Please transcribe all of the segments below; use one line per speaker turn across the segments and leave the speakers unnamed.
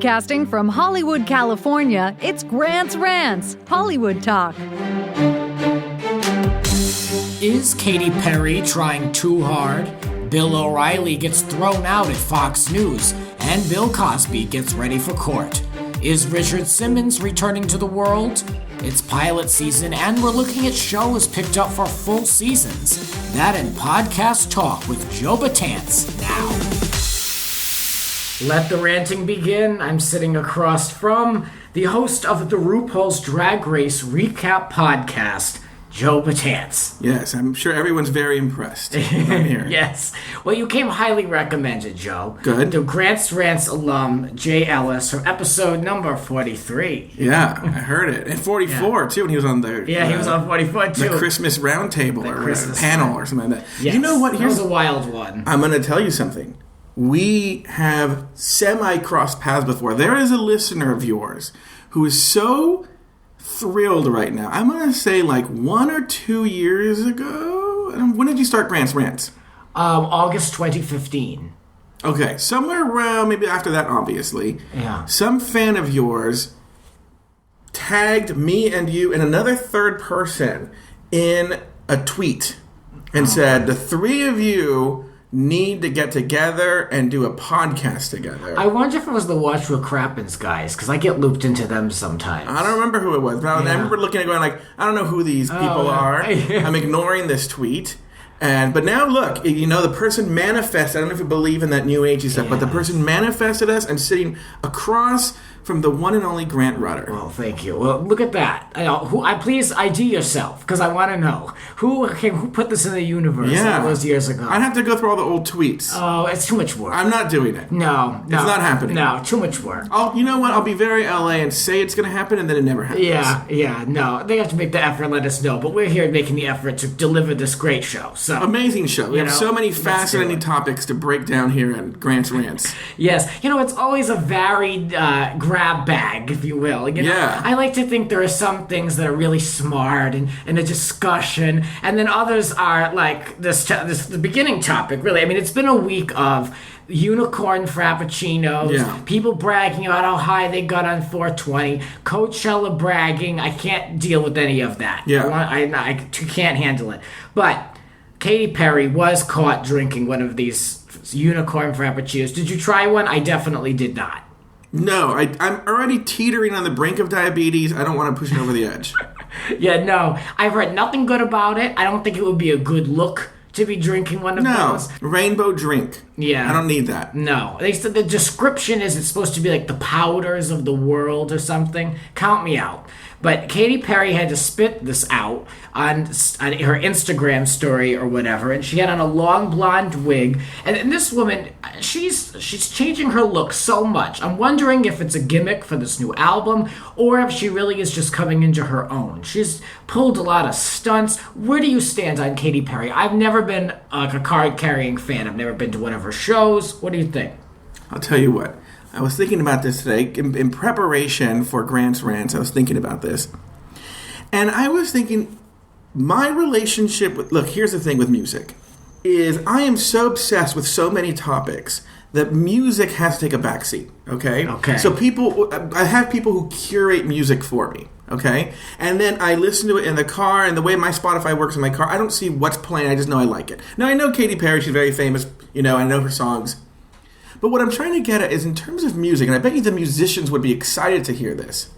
Broadcasting from Hollywood, California, it's Rants, Hollywood Talk.
Is Katy Perry trying too hard? Bill O'Reilly gets thrown out at Fox News, and Bill Cosby gets ready for court. Is Richard Simmons returning to the world? It's pilot season, and we're looking at shows picked up for full seasons. That and podcast talk with Joe Betance now. Let the ranting begin. I'm sitting across from the host of the RuPaul's Drag Race Recap podcast, Joe Betance.
Yes, I'm sure everyone's very impressed. I'm here.
Yes. Well, you came highly recommended, Joe.
Good.
The Rants alum, Jay Ellis, from episode number 43.
Yeah, I heard it. And 44, too, when he was on the...
Yeah, he was on 44, too.
The Christmas roundtable or Christmas panel or something like that.
Yes.
You know what?
That was a wild one.
I'm going to tell you something. We have semi-crossed paths before. There is a listener of yours who is so thrilled right now. I'm going to say like 1 or 2 years ago. When did you start Rants?
August 2015.
Okay, somewhere around, maybe after that, obviously.
Yeah.
Some fan of yours tagged me and you and another third person in a tweet and said, the three of you need to get together and do a podcast together.
I wonder if it was the Watch What Crappens guys, because I get looped into them sometimes.
I don't remember who it was, but I remember looking and going like, I don't know who these people are. I'm ignoring this tweet. But now look, the person manifested. I don't know if you believe in that New Agey stuff, but the person manifested us and sitting across from the one and only Grant Rudder.
Well, thank you. Well, look at that. Please ID yourself, because I want to know who put this in the universe all those years ago.
I'd have to go through all the old tweets.
Oh, it's too much work.
I'm not doing it.
No.
It's not happening.
No, too much work.
You know what? I'll be very LA and say it's going to happen, and then it never happens.
Yeah, no. They have to make the effort and let us know, but we're here making the effort to deliver this great show. So
amazing show. We have so many fascinating topics to break down here at Grant's Rants.
Yes. It's always a varied grab bag, if you will. I like to think there are some things that are really smart and a discussion, and then others are like the beginning topic, really. I mean, it's been a week of unicorn frappuccinos, people bragging about how high they got on 420, Coachella bragging. I can't deal with any of that. I can't handle it. But Katy Perry was caught drinking one of these unicorn frappuccinos. Did you try one? I definitely did not.
No, I'm already teetering on the brink of diabetes. I don't want to push it over the edge.
I've heard nothing good about it. I don't think it would be a good look to be drinking one of those.
Rainbow drink.
Yeah.
I don't need that.
No. They said the description is it's supposed to be like the powders of the world or something. Count me out. But Katy Perry had to spit this out on her Instagram story or whatever, and she had on a long blonde wig. And this woman, she's changing her look so much. I'm wondering if it's a gimmick for this new album, or if she really is just coming into her own. She's pulled a lot of stunts. Where do you stand on Katy Perry? I've never been a card-carrying fan. I've never been to one of her shows. What do you think?
I'll tell you what. I was thinking about this today. In preparation for Grant's Rants, I was thinking about this. And I was thinking, my relationship with... Look, here's the thing with music. Is I am so obsessed with so many topics that music has to take a backseat, okay?
Okay.
So I have people who curate music for me, okay? And then I listen to it in the car, and the way my Spotify works in my car, I don't see what's playing, I just know I like it. Now, I know Katy Perry, she's very famous, I know her songs. But what I'm trying to get at is in terms of music, and I bet you the musicians would be excited to hear this.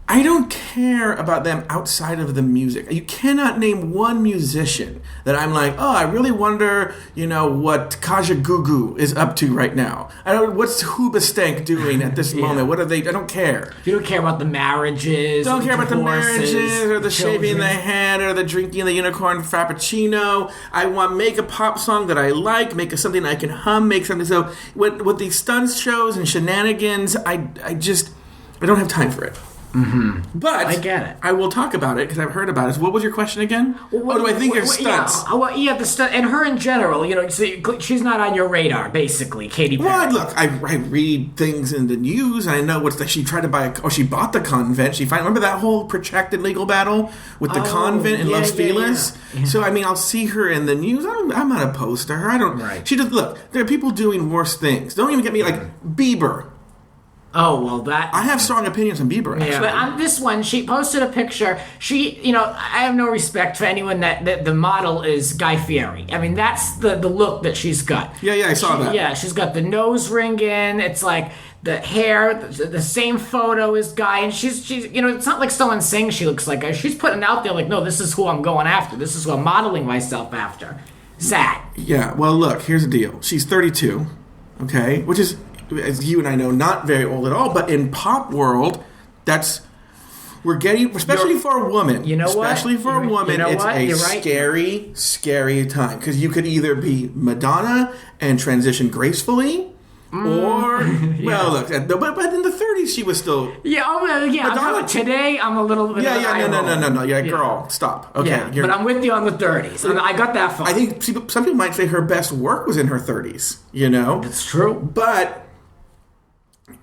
I don't care about them outside of the music. You cannot name one musician that I'm like, I really wonder, what Kaja Gugu is up to right now. What's Hoobastank doing at this moment? What are they? I don't care.
You don't care about the marriages.
Don't care about the
marriages
or the shaving the head or the drinking the unicorn frappuccino. I want make a pop song that I like, make something I can hum, make something. So with these stunts shows and shenanigans, I don't have time for it.
Mm-hmm.
But
I get it.
I will talk about it because I've heard about it. So what was your question again? Do I think there's stunts?
The stunt, and her in general. She's not on your radar, basically. Katy Perry.
Well, look, I read things in the news, and I know what's that she tried to buy. She bought the convent. Remember that whole protracted legal battle with the convent in Los Feliz. Yeah. So I'll see her in the news. I'm not opposed to her. I don't. Right. She just look. There are people doing worse things. Don't even get me like Bieber.
Oh, well,
I have strong opinions on Bieber, actually.
Yeah, but on this one, she posted a picture. I have no respect for anyone that the model is Guy Fieri. I mean, that's the look that she's got.
Yeah, I saw that.
Yeah, she's got the nose ring in. It's like the hair, the same photo as Guy. And she's it's not like someone saying she looks like Guy. She's putting out there like, no, this is who I'm going after. This is who I'm modeling myself after. Sad.
Yeah, well, look, here's the deal. She's 32, okay? Which is, as you and I know, not very old at all. But in pop world, we're getting, especially for a woman.
You know what?
Especially for a woman, it's a scary, scary time. Because you could either be Madonna and transition gracefully, or, well, look, but in the 30s, she was still...
Yeah, Madonna, today, I'm a little bit...
No. Yeah, girl, stop. Okay.
Yeah, but I'm with you on the 30s. I got that far.
I think some people might say her best work was in her 30s,
That's true.
But,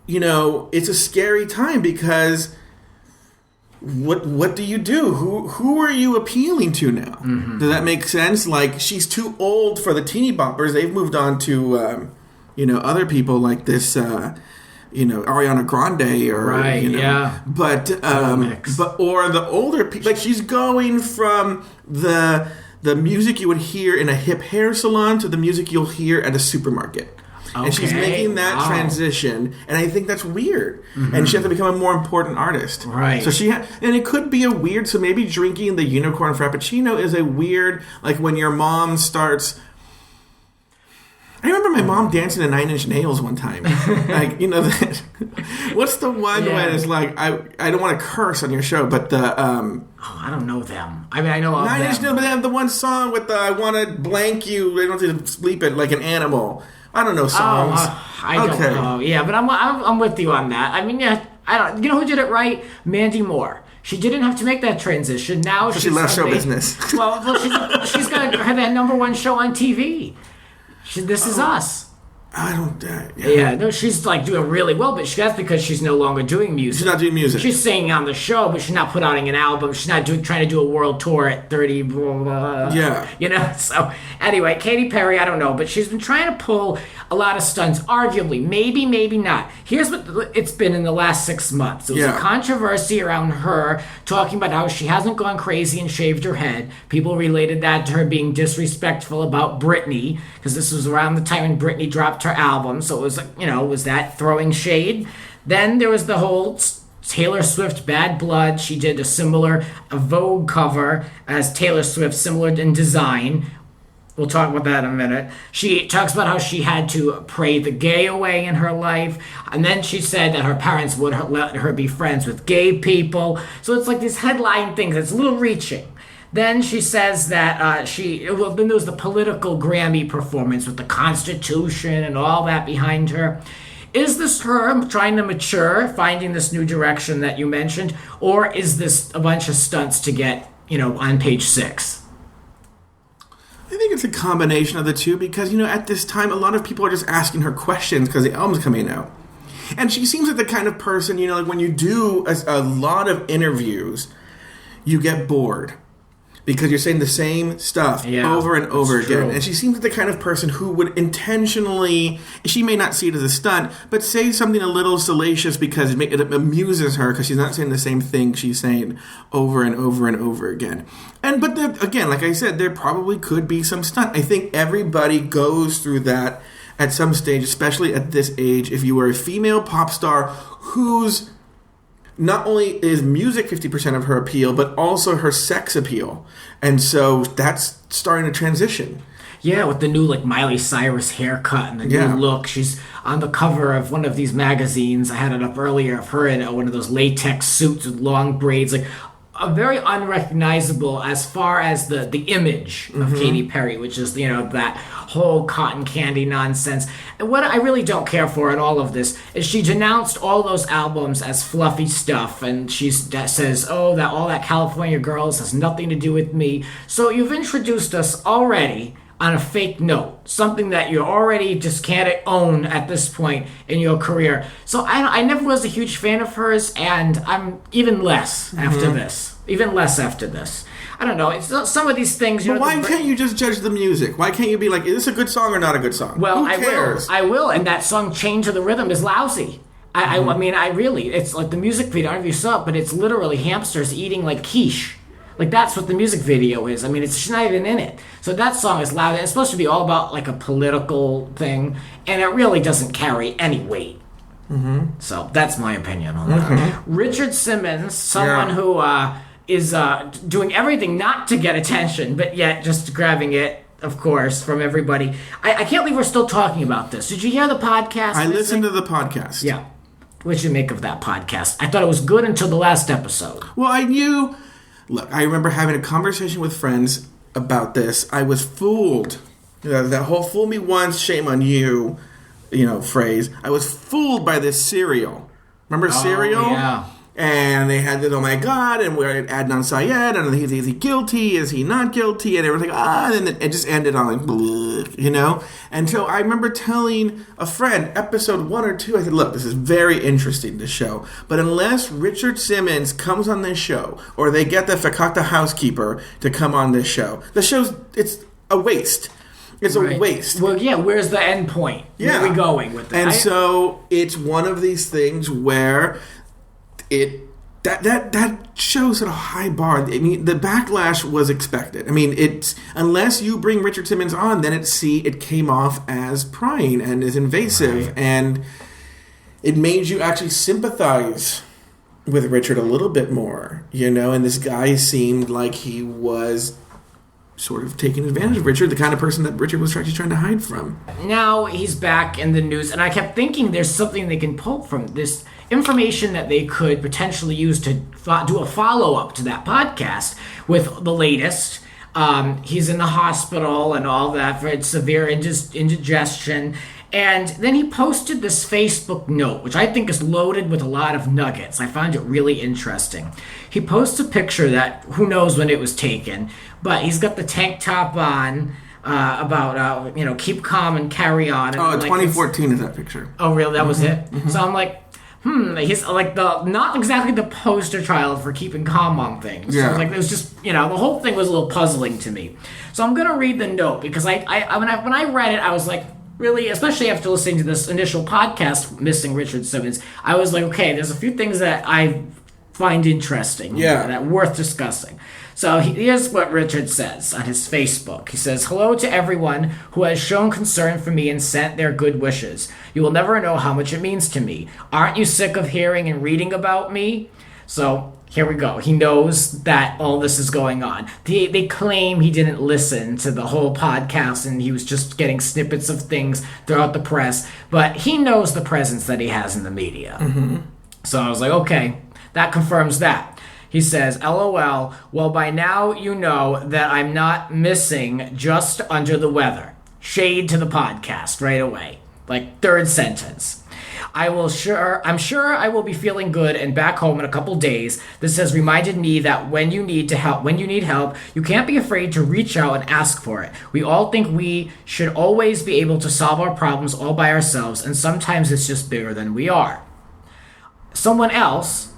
it's a scary time because... What do you do? Who are you appealing to now? Mm-hmm. Does that make sense? Like, she's too old for the teeny boppers. They've moved on to... other people like this, Ariana Grande or,
right, yeah.
But or the older people, like she's going from the music you would hear in a hip hair salon to the music you'll hear at a supermarket. Okay. And she's making that transition, and I think that's weird. Mm-hmm. And she has to become a more important artist.
Right.
So and it could be so maybe drinking the unicorn frappuccino is a weird, like when your mom starts... I remember my mom dancing to Nine Inch Nails one time. Like, what's the one when it's like, I don't want to curse on your show, but the...
I don't know them. I mean, I know of
Nine
them.
Inch Nails, but they have the one song with the I want to blank you, I don't have to sleep it like an animal. I don't know songs.
I don't know. Yeah, but I'm with you on that. I mean, I don't... You know who did it right? Mandy Moore. She didn't have to make that transition. Now
she left show business.
Well, she's going to have that #1 show on TV. This Is Us.
I don't...
Yeah, no, she's like doing really well, but that's because she's no longer doing music.
She's not doing music.
She's singing on the show, but she's not putting out an album. She's not trying to do a world tour at 30, blah, blah,
yeah.
So, anyway, Katy Perry, I don't know, but she's been trying to pull a lot of stunts, arguably. Maybe not. Here's what it's been in the last 6 months. There was a controversy around her talking about how she hasn't gone crazy and shaved her head. People related that to her being disrespectful about Britney, because this was around the time when Britney dropped her album, so it was like, was that throwing shade? Then there was the whole Taylor Swift Bad Blood. She did a Vogue cover as Taylor Swift, similar in design. We'll talk about that in a minute. She talks about how she had to pray the gay away in her life, and then she said that her parents would let her be friends with gay people. So it's like these headline things. It's a little reaching. Then she says that then there was the political Grammy performance with the Constitution and all that behind her. Is this her trying to mature, finding this new direction that you mentioned, or is this a bunch of stunts to get, on page 6?
I think it's a combination of the two because, at this time, a lot of people are just asking her questions because the album's coming out. And she seems like the kind of person, like when you do a lot of interviews, you get bored. Because you're saying the same stuff over and over again. True. And she seems like the kind of person who would intentionally, she may not see it as a stunt, but say something a little salacious because it amuses her because she's not saying the same thing she's saying over and over and over again. But again, like I said, there probably could be some stunt. I think everybody goes through that at some stage, especially at this age. If you are a female pop star who's not only is music 50% of her appeal, but also her sex appeal. And so that's starting to transition.
Yeah, with the new Miley Cyrus haircut and the new look. She's on the cover of one of these magazines. I had it up earlier of her in one of those latex suits with long braids. A very unrecognizable as far as the image of Katy Perry, which is, that whole cotton candy nonsense. And what I really don't care for in all of this is she denounced all those albums as fluffy stuff, and she says, all that California Girls has nothing to do with me. So you've introduced us already on a fake note, something that you already just can't own at this point in your career. So I never was a huge fan of hers, and I'm even less after this. Even less after this. I don't know. It's some of these things.
But why can't you just judge the music? Why can't you be like, is this a good song or not a good song?
Well,
Who cares?
I will. And that song "Chained to the Rhythm" is lousy. I mean, it's like the music video, I don't know if you saw it, but it's literally hamsters eating like quiche. Like, that's what the music video is. I mean, it's not even in it. So that song is loud. It's supposed to be all about, like, a political thing, and it really doesn't carry any weight. Mm-hmm. So that's my opinion on that. Mm-hmm. Richard Simmons, someone who is doing everything not to get attention, but yet just grabbing it, of course, from everybody. I can't believe we're still talking about this. Did you hear the podcast?
I listened to the podcast.
Yeah. What did you make of that podcast? I thought it was good until the last episode.
Well, I knew... Look, I remember having a conversation with friends about this. I was fooled. That whole "fool me once, shame on you," phrase. I was fooled by this cereal. Remember cereal?
Yeah.
And they had this, oh my God, and we're at Adnan Syed, and is he guilty? Is he not guilty? And everyone's like, and then it just ended on like, bleh, And so I remember telling a friend, episode 1 or 2, I said, look, this is very interesting, this show, but unless Richard Simmons comes on this show, or they get the Fakakta housekeeper to come on this show, it's a waste. It's a waste.
Well, yeah, where's the end point?
Yeah.
Where are we going with that?
And so it's one of these things where... That shows at a high bar. I mean, the backlash was expected. I mean, it's unless you bring Richard Simmons on, then it came off as prying and as invasive, and it made you actually sympathize with Richard a little bit more, And this guy seemed like he was sort of taking advantage of Richard, the kind of person that Richard was actually trying to hide from.
Now he's back in the news, and I kept thinking there's something they can pull from this information that they could potentially use to do a follow-up to that podcast with the latest. He's in the hospital and all that for severe indigestion. And then he posted this Facebook note, which I think is loaded with a lot of nuggets. I find it really interesting. He posts a picture that, who knows when it was taken, but he's got the tank top on, about, keep calm and carry on. And
2014 is that picture.
Oh, really? That was it? Mm-hmm. So I'm like, he's like not exactly the poster child for keeping calm on things. Yeah. So it was just, the whole thing was a little puzzling to me. So I'm going to read the note because when I read it, I was like, really, especially after listening to this initial podcast, Missing Richard Simmons, I was like, okay, there's a few things that I find interesting, that worth discussing. So here's what Richard says on his Facebook. He says, "Hello to everyone who has shown concern for me and sent their good wishes. You will never know how much it means to me. Aren't you sick of hearing and reading about me?" So here we go. He knows that all this is going on. They claim he didn't listen to the whole podcast and he was just getting snippets of things throughout the press. But he knows the presence that he has in the media. Mm-hmm. So I was like, okay, that confirms that. He says, "LOL, well, by now you know that I'm not missing, just under the weather." Shade to the podcast right away. Like, third sentence. I'm sure I will be feeling good and back home in a couple days. This has reminded me that when you need help, you can't be afraid to reach out and ask for it. We all think we should always be able to solve our problems all by ourselves, and sometimes it's just bigger than we are. Someone else,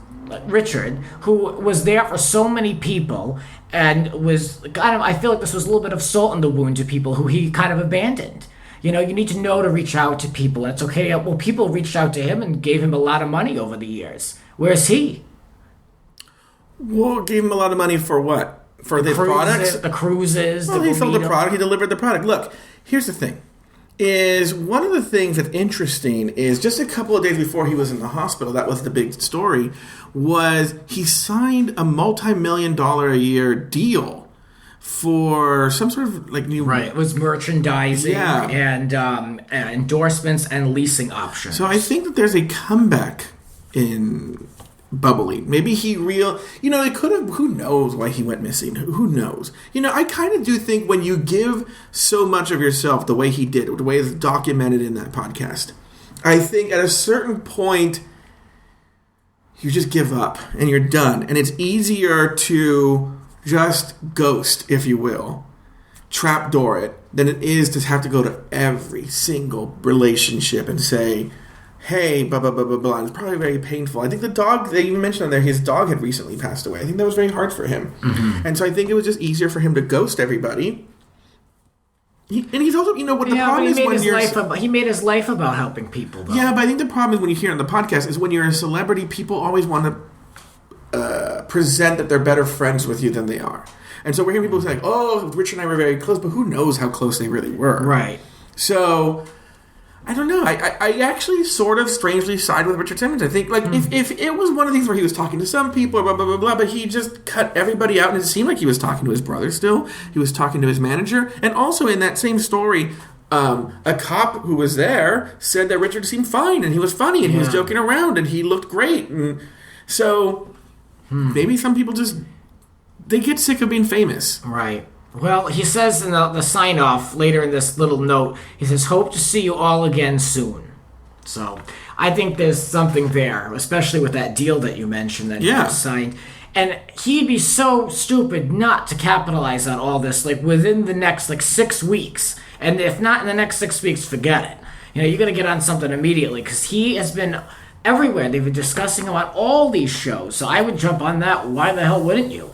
Richard, who was there for so many people and was I feel like this was a little bit of salt in the wound to people who he kind of abandoned. You need to know to reach out to people. And it's okay. Well, people reached out to him and gave him a lot of money over the years. Where's he?
Well, gave him a lot of money for what? For the products?
The cruises.
Well, he sold the product. He delivered the product. Look, here's the thing. Is one of the things that's interesting is just a couple of days before he was in the hospital, that was the big story, was he signed a multi-million-dollar a year deal for some sort of new...
Right, it was merchandising and endorsements and leasing options.
So I think that there's a comeback in Bubbly. Maybe it could have... Who knows why he went missing? Who knows? I kind of do think when you give so much of yourself the way he did, the way it's documented in that podcast, I think at a certain point you just give up and you're done. And it's easier to just ghost, if you will, trapdoor it, than it is to have to go to every single relationship and say, hey, blah, blah, blah, blah, blah. It's probably very painful. I think the dog, they even mentioned on there, his dog had recently passed away. I think that was very hard for him. Mm-hmm. And so I think it was just easier for him to ghost everybody And he's also, what the problem is when you're...
He made his life about helping people, though.
Yeah, but I think the problem is when you hear on the podcast is when you're a celebrity, people always want to present that they're better friends with you than they are. And so we're hearing people saying, oh, Richard and I were very close, but who knows how close they really were.
Right.
So, I don't know. I actually sort of strangely side with Richard Simmons. I think, if it was one of these where he was talking to some people, blah, blah, blah, blah, but he just cut everybody out, and it seemed like he was talking to his brother still. He was talking to his manager. And also in that same story, a cop who was there said that Richard seemed fine, and he was funny, and he was joking around, and he looked great. And so, maybe some people just... They get sick of being famous.
Right. Well, he says in the sign-off later in this little note, he says, hope to see you all again soon. So I think there's something there, especially with that deal that you mentioned that he signed. And he'd be so stupid not to capitalize on all this, within the next, 6 weeks. And if not in the next 6 weeks, forget it. You're going to get on something immediately, because he has been everywhere. They've been discussing him on all these shows. So I would jump on that. Why the hell wouldn't you?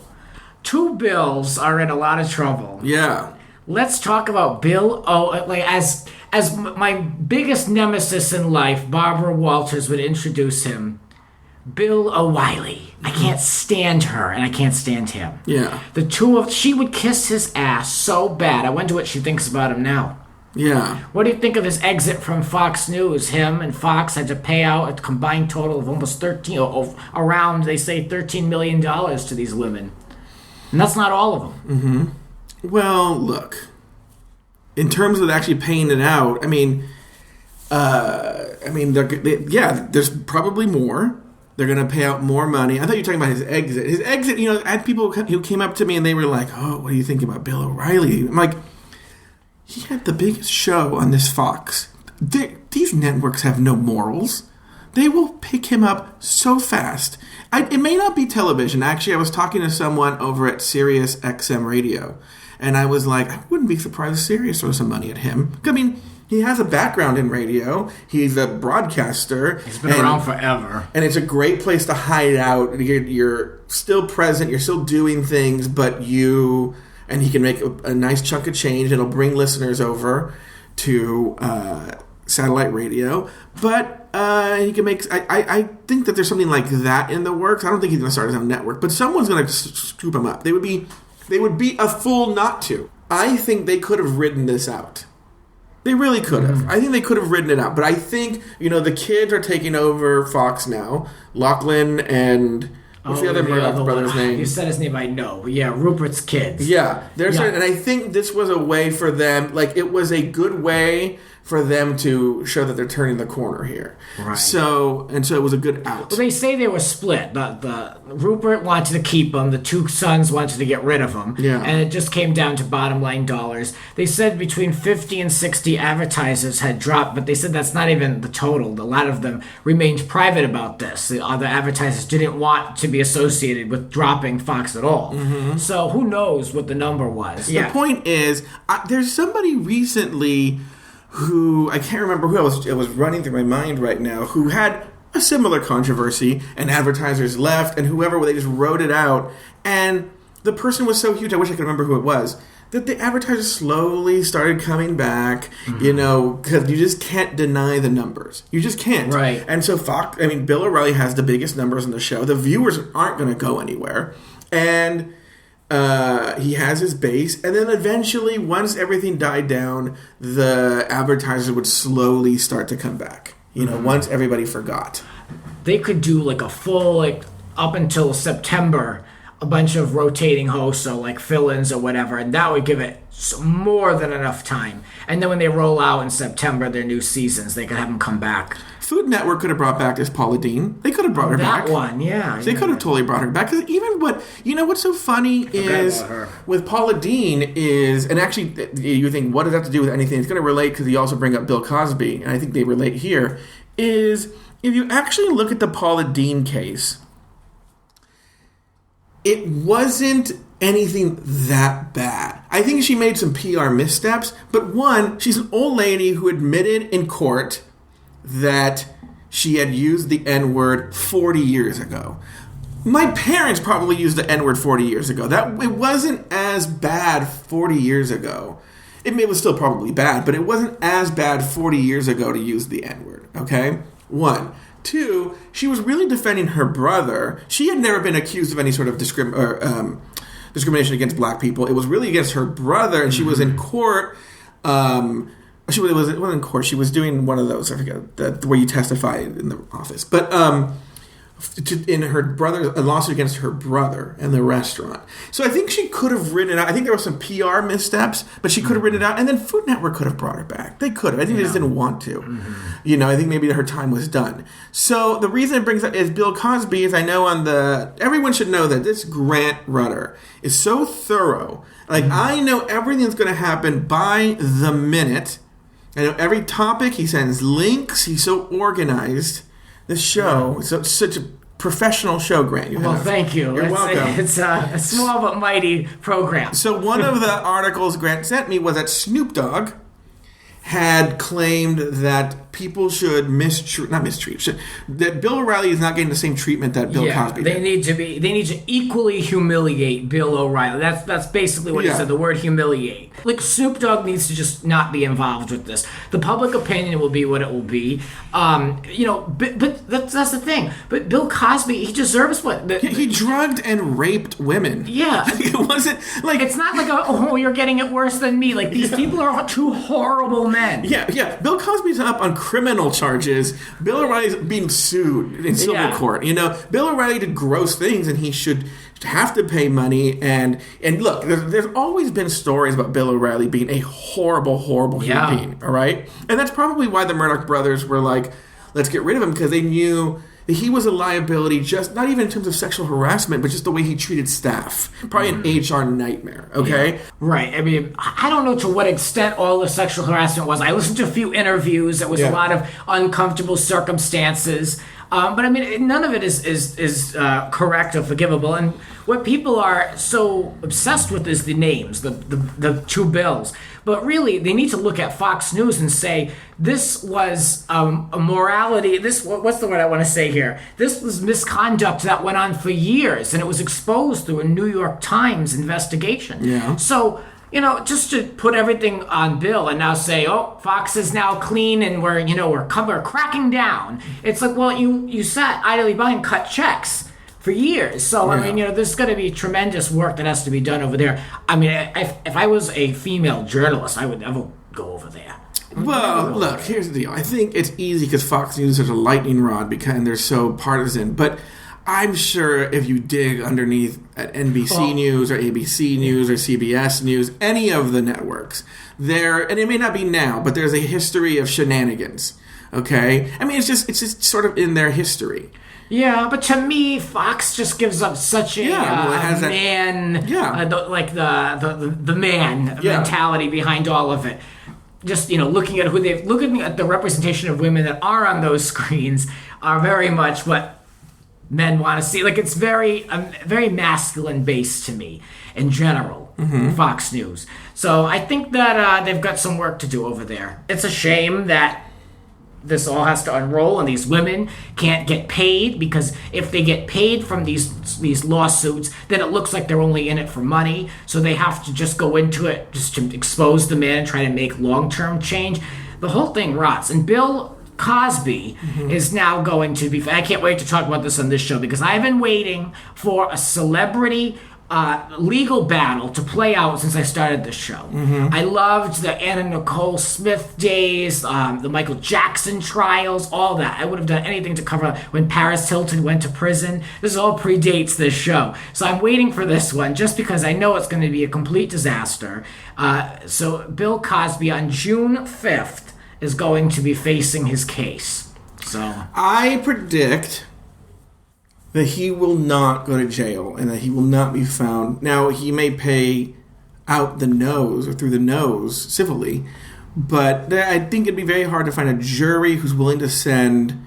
Two Bills are in a lot of trouble.
Yeah.
Let's talk about Bill as my biggest nemesis in life, Barbara Walters would introduce him. Bill O'Reilly. I can't stand her, and I can't stand him.
Yeah.
She would kiss his ass so bad. I wonder what she thinks about him now.
Yeah.
What do you think of his exit from Fox News? Him and Fox had to pay out a combined total of almost around, they say, $13 million to these women. And that's not all of them.
Mm-hmm. Well, look. In terms of actually paying it out, there's probably more. They're going to pay out more money. I thought you were talking about his exit. His exit, I had people who came up to me and they were like, oh, what do you think about Bill O'Reilly? I'm like, he had the biggest show on this Fox. These networks have no morals. They will pick him up so fast. It may not be television. Actually, I was talking to someone over at SiriusXM Radio, and I was like, I wouldn't be surprised if Sirius throws some money at him. He has a background in radio. He's a broadcaster.
He's been around forever.
And it's a great place to hide out. You're still present. You're still doing things, but and he can make a nice chunk of change. It'll bring listeners over to satellite radio. But he can make... I think that there's something like that in the works. I don't think he's going to start his own network, but someone's going to scoop him up. They would be a fool not to. I think they could have written this out. They really could have. Mm-hmm. I think they could have written it out. But I think, the kids are taking over Fox now. Lachlan and... What's the other Murdoch brother's name?
You said his name, I know. Yeah, Rupert's kids.
Yeah. And I think this was a way for them... it was a good way for them to show that they're turning the corner here.
Right.
So it was a good out.
Well, they say they were split. The Rupert wanted to keep him. The two sons wanted to get rid of him.
Yeah.
And it just came down to bottom line dollars. They said between 50 and 60 advertisers had dropped, but they said that's not even the total. A lot of them remained private about this. The other advertisers didn't want to be associated with dropping Fox at all. Mm-hmm. So who knows what the number was.
The point is, there's somebody recently... who, I can't remember who it was running through my mind right now, who had a similar controversy, and advertisers left, and they just wrote it out, and the person was so huge, I wish I could remember who it was, that the advertisers slowly started coming back, because you just can't deny the numbers. You just can't.
Right.
And so Bill O'Reilly has the biggest numbers in the show. The viewers aren't going to go anywhere. And... he has his base, and then eventually, once everything died down, the advertisers would slowly start to come back. Once everybody forgot.
They could do a full, up until September, a bunch of rotating hosts or fill-ins or whatever, and that would give it more than enough time. And then when they roll out in September their new seasons, they could have them come back.
Food Network could have brought back this Paula Deen. They could have brought her back.
That one, yeah.
They could have totally brought her back. Because even what's so funny is with Paula Deen is, and actually you think, what does that have to do with anything? It's going to relate because you also bring up Bill Cosby, and I think they relate here, is if you actually look at the Paula Deen case, it wasn't anything that bad. I think she made some PR missteps, but one, she's an old lady who admitted in court that she had used the N-word 40 years ago. My parents probably used the N-word 40 years ago. It wasn't as bad 40 years ago. it was still probably bad, but it wasn't as bad 40 years ago to use the N-word, okay? 1. 2, she was really defending her brother. She had never been accused of any sort of discrimination against black people. It was really against her brother, and she was in court. She wasn't in court. She was doing one of those, I forget, where you testify in the office. But in her brother, a lawsuit against her brother and the restaurant. So I think she could have written it out. I think there were some PR missteps, but she could have written it out. And then Food Network could have brought her back. They could have. I think they just didn't want to. I think maybe her time was done. So the reason it brings up is Bill Cosby, is I know everyone should know that this Grant Rudder is so thorough. Like, I know everything that's going to happen by the minute. I know every topic. He sends links. He's so organized. This show is such a professional show, Grant.
Well, thank you.
You're welcome.
It's a small but mighty program.
So one of the articles Grant sent me was that Snoop Dogg had claimed that people should that Bill O'Reilly is not getting the same treatment that Bill Cosby did.
They need to equally humiliate Bill O'Reilly. That's basically what he said, the word humiliate. Like, Snoop Dogg needs to just not be involved with this. The public opinion will be what it will be. But that's the thing. But Bill Cosby, he deserves what...
He drugged and raped women.
Yeah.
It wasn't like...
It's not like, you're getting it worse than me. Like, these people are two horrible men.
Yeah. Bill Cosby's up on criminal charges. Bill O'Reilly's being sued in civil court. Bill O'Reilly did gross things, and he should have to pay money. And look, there's always been stories about Bill O'Reilly being a horrible, horrible human being. All right, and that's probably why the Murdoch brothers were like, let's get rid of him, because they knew that he was a liability, just not even in terms of sexual harassment, but just the way he treated staff. Probably an HR nightmare, okay?
Yeah. Right. I mean, I don't know to what extent all the sexual harassment was. I listened to a few interviews. It was a lot of uncomfortable circumstances. But I mean, none of it is correct or forgivable. And what people are so obsessed with is the names, the two bills. But really, they need to look at Fox News and say, this was a morality, what's the word I want to say here? This was misconduct that went on for years, and it was exposed through a New York Times investigation. Yeah. So, just to put everything on Bill and now say, Fox is now clean and we're cracking down. It's like, well, you sat idly by and cut checks for years. So, I mean, there's going to be tremendous work that has to be done over there. I mean, if I was a female journalist, I would never go over there.
Well, look, here's the deal. I think it's easy because Fox News is a lightning rod and they're so partisan. But I'm sure if you dig underneath at NBC News or ABC News or CBS News, any of the networks, and it may not be now, but there's a history of shenanigans. Okay? I mean, it's just sort of in their history.
Yeah, but to me, Fox just gives up such a man, the man mentality behind all of it. Just looking at looking at the representation of women that are on those screens are very much what men want to see. Like, it's very masculine based to me in general. Fox News. So I think that they've got some work to do over there. It's a shame that this all has to unroll and these women can't get paid, because if they get paid from these lawsuits, then it looks like they're only in it for money. So they have to just go into it just to expose the man and try to make long-term change. The whole thing rots. And Bill Cosby is now going to be... I can't wait to talk about this on this show, because I've been waiting for a celebrity legal battle to play out since I started this show. I loved the Anna Nicole Smith days, the Michael Jackson trials, all that. I would have done anything to cover when Paris Hilton went to prison. This all predates this show. So I'm waiting for this one just because I know it's going to be a complete disaster. So Bill Cosby on June 5th is going to be facing his case. So
I predict that he will not go to jail and that he will not be found. Now, he may pay out the nose or through the nose civilly, but I think it'd be very hard to find a jury who's willing to send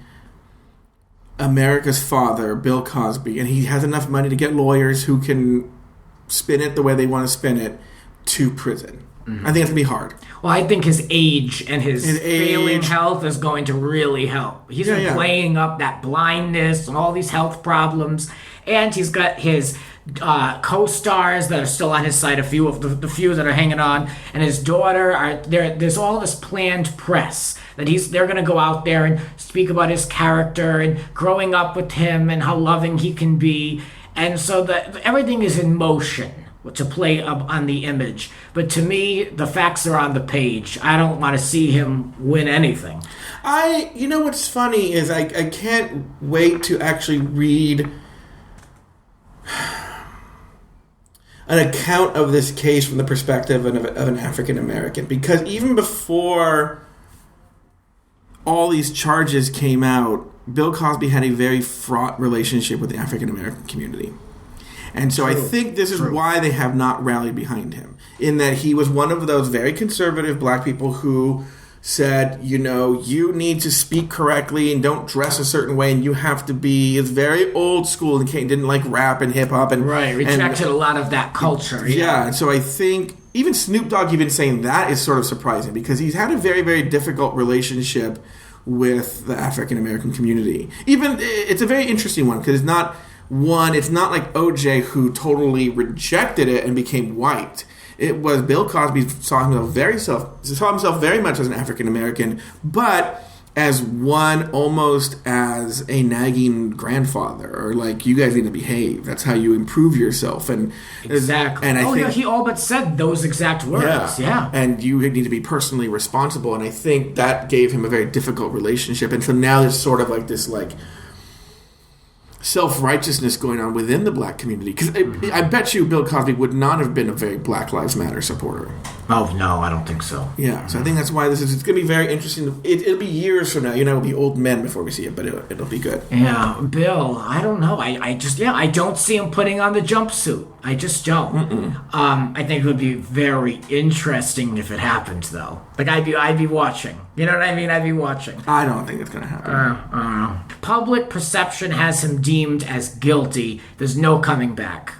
America's father, Bill Cosby, and he has enough money to get lawyers who can spin it the way they want to spin it, to prison. I think it's going to be hard.
Well, I think his age and his failing health is going to really help. He's been playing up that blindness and all these health problems. And he's got his co-stars that are still on his side, a few of the few that are hanging on, and his daughter are there. There's all this planned press that they're going to go out there and speak about his character and growing up with him and how loving he can be, and so that everything is in motion to play up on the image. But to me, the facts are on the page. I don't want to see him win anything.
You know what's funny is I can't wait to actually read an account of this case from the perspective of an African American, because even before all these charges came out, Bill Cosby had a very fraught relationship with the African American community. And so I think this is why they have not rallied behind him, in that he was one of those very conservative black people who said, you need to speak correctly and don't dress a certain way, and you have to be, it's very old school, and didn't like rap and hip hop and
rejected a lot of that culture.
Yeah, and so I think even Snoop Dogg even saying that is sort of surprising, because he's had a very, very difficult relationship with the African American community. Even it's a very interesting one, because it's not like OJ, who totally rejected it and became white. It was Bill Cosby saw himself very much as an African American, but as one almost as a nagging grandfather, or like, you guys need to behave. That's how you improve yourself. And
exactly. And I think he all but said those exact words. Yeah.
And you need to be personally responsible. And I think that gave him a very difficult relationship. And so now there's sort of like this like self-righteousness going on within the black community, because I bet you Bill Cosby would not have been a very Black Lives Matter supporter.
Oh no, I don't think so.
Yeah, so I think that's why it's going to be very interesting. It'll be years from now, it'll be old men before we see it, but it'll be good.
Yeah, Bill, I don't know. I don't see him putting on the jumpsuit. I just don't. I think it would be very interesting if it happened, though. Like, I'd be watching. You know what I mean? I'd be watching.
I don't think it's going to happen.
Public perception has him deemed as guilty. There's no coming back.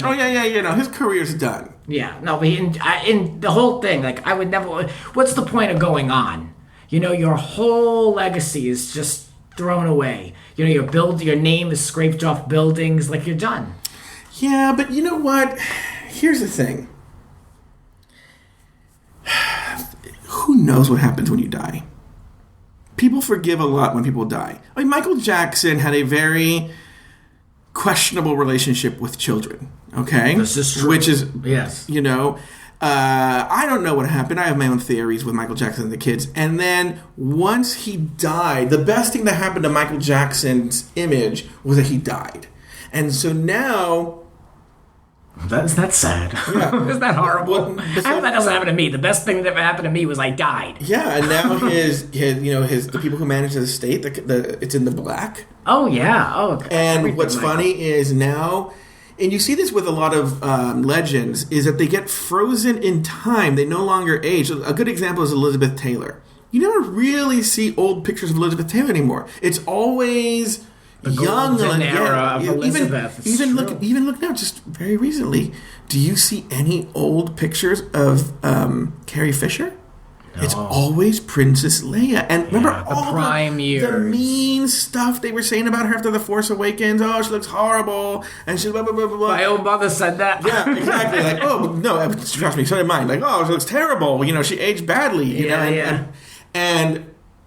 Oh, yeah, his career's done.
Yeah, no, but in the whole thing, like, I would never... What's the point of going on? Your whole legacy is just thrown away. Your name is scraped off buildings, like, you're done.
Yeah, but you know what? Here's the thing. Who knows what happens when you die? People forgive a lot when people die. I mean, Michael Jackson had a very questionable relationship with children, okay?
This is true.
Which is,
yes.
I don't know what happened. I have my own theories with Michael Jackson and the kids. And then once he died, the best thing that happened to Michael Jackson's image was that he died. And so now...
That's sad. Yeah. Isn't that horrible? I hope that doesn't happen to me. The best thing that ever happened to me was I died.
Yeah, and now the people who manage the estate, it's in the black.
Oh yeah. Oh.
And what's funny is now, and you see this with a lot of legends, is that they get frozen in time. They no longer age. A good example is Elizabeth Taylor. You never really see old pictures of Elizabeth Taylor anymore. It's always
the
young
era of Elizabeth.
Even look now, just very recently. Do you see any old pictures of Carrie Fisher? No. It's always Princess Leia. And remember all
the prime years.
The mean stuff they were saying about her after The Force Awakens. Oh, she looks horrible. And she blah, blah, blah, blah.
My own mother said that.
Yeah, exactly. Like, oh, no, trust me, so did mine. Like, oh, she looks terrible. She aged badly.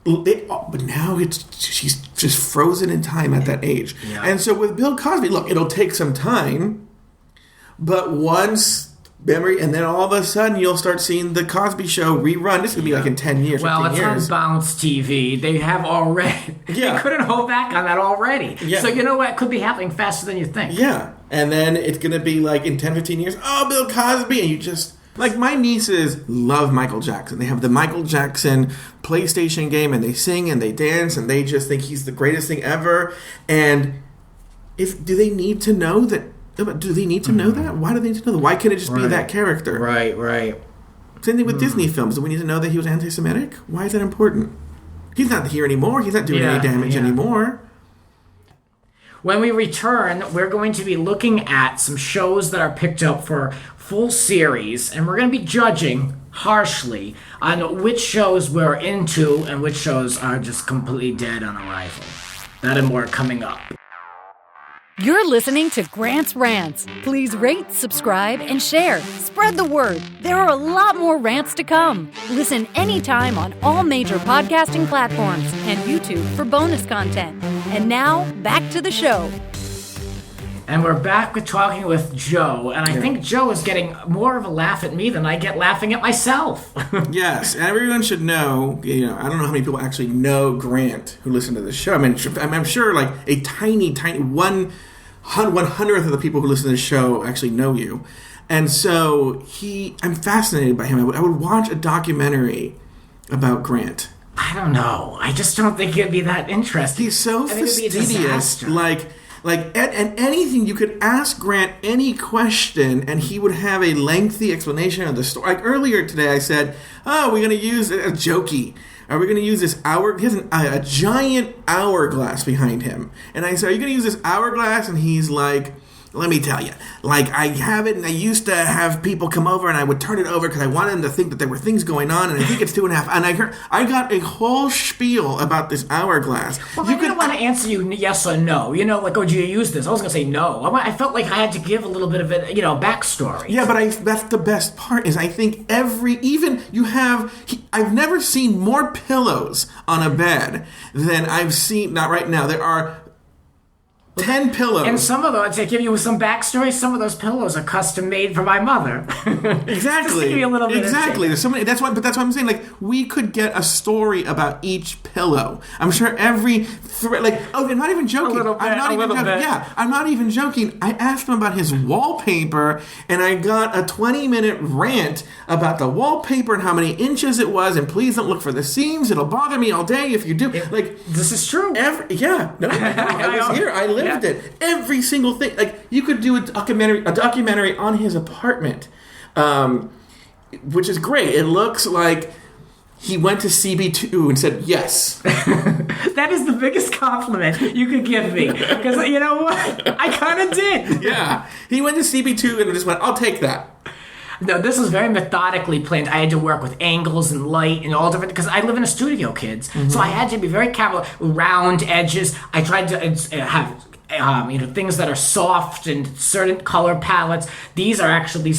But now she's just frozen in time at that age. Yeah. And so with Bill Cosby, look, it'll take some time, but once memory, and then all of a sudden you'll start seeing the Cosby Show rerun. This is gonna be like in 10 years.
Well, it's
years.
on Bounce TV. They have already. Yeah. They couldn't hold back on that already. Yeah. So you know what? It could be happening faster than you think.
Yeah, and then it's gonna be like in 10, 15 years. Oh, Bill Cosby, and you just. Like, my nieces love Michael Jackson. They have the Michael Jackson PlayStation game, and they sing and they dance, and they just think he's the greatest thing ever. And do they need to know that? Do they need to know that? Why do they need to know that? Why can't it just be that character?
Right.
Same thing with Disney films. Do we need to know that he was anti-Semitic? Why is that important? He's not here anymore. He's not doing any damage anymore.
When we return, we're going to be looking at some shows that are picked up for full series, and we're going to be judging harshly on which shows we're into and which shows are just completely dead on arrival. That and more coming up.
You're listening to Grant's Rants. Please rate, subscribe, and share. Spread the word. There are a lot more rants to come. Listen anytime on all major podcasting platforms and YouTube for bonus content. And now, back to the show.
And we're back with talking with Joe, and I think Joe is getting more of a laugh at me than I get laughing at myself.
Yes, and everyone should know, I don't know how many people actually know Grant who listen to this show. I'm sure like a tiny 1/100th of the people who listen to the show actually know you. And so I'm fascinated by him. I would watch a documentary about Grant.
I don't know. I just don't think it'd be that interesting.
He's so fastidious. And anything, you could ask Grant any question, and he would have a lengthy explanation of the story. Like earlier today, I said, we're going to use a jokey. Are we going to use this hour? He has a giant hourglass behind him. And I said, are you going to use this hourglass? And he's like, let me tell you, like I have it, and I used to have people come over, and I would turn it over because I wanted them to think that there were things going on, and I think it's 2.5. And I got a whole spiel about this hourglass.
Well, I didn't want to answer you yes or no. Like, oh, do you use this? I was going to say no. I felt like I had to give a little bit of it, backstory.
Yeah, but that's the best part is I think I've never seen more pillows on a bed than I've seen, not right now. There are 10 pillows.
And some of those, to give you some backstory, some of those pillows are custom made for my mother.
Exactly.
Just to give you a little bit
exactly. There's so many. That's what I'm saying. Like, we could get a story about each pillow. I'm sure every thread. I'm not even joking. I'm not even joking. Yeah, I'm not even joking. I asked him about his wallpaper, and I got a 20-minute rant about the wallpaper and how many inches it was. And please don't look for the seams. It'll bother me all day if you do.
This is true.
I was here. I lived it. Every single thing. Like, you could do a documentary on his apartment, which is great. It looks like he went to CB2 and said yes.
That is the biggest compliment you could give me. Because you know what? I kind of did.
Yeah. He went to CB2 and just went, I'll take that.
No, this was very methodically planned. I had to work with angles and light and all different, because I live in a studio, kids. Mm-hmm. So I had to be very careful. Round edges. I tried to have things that are soft and certain color palettes. These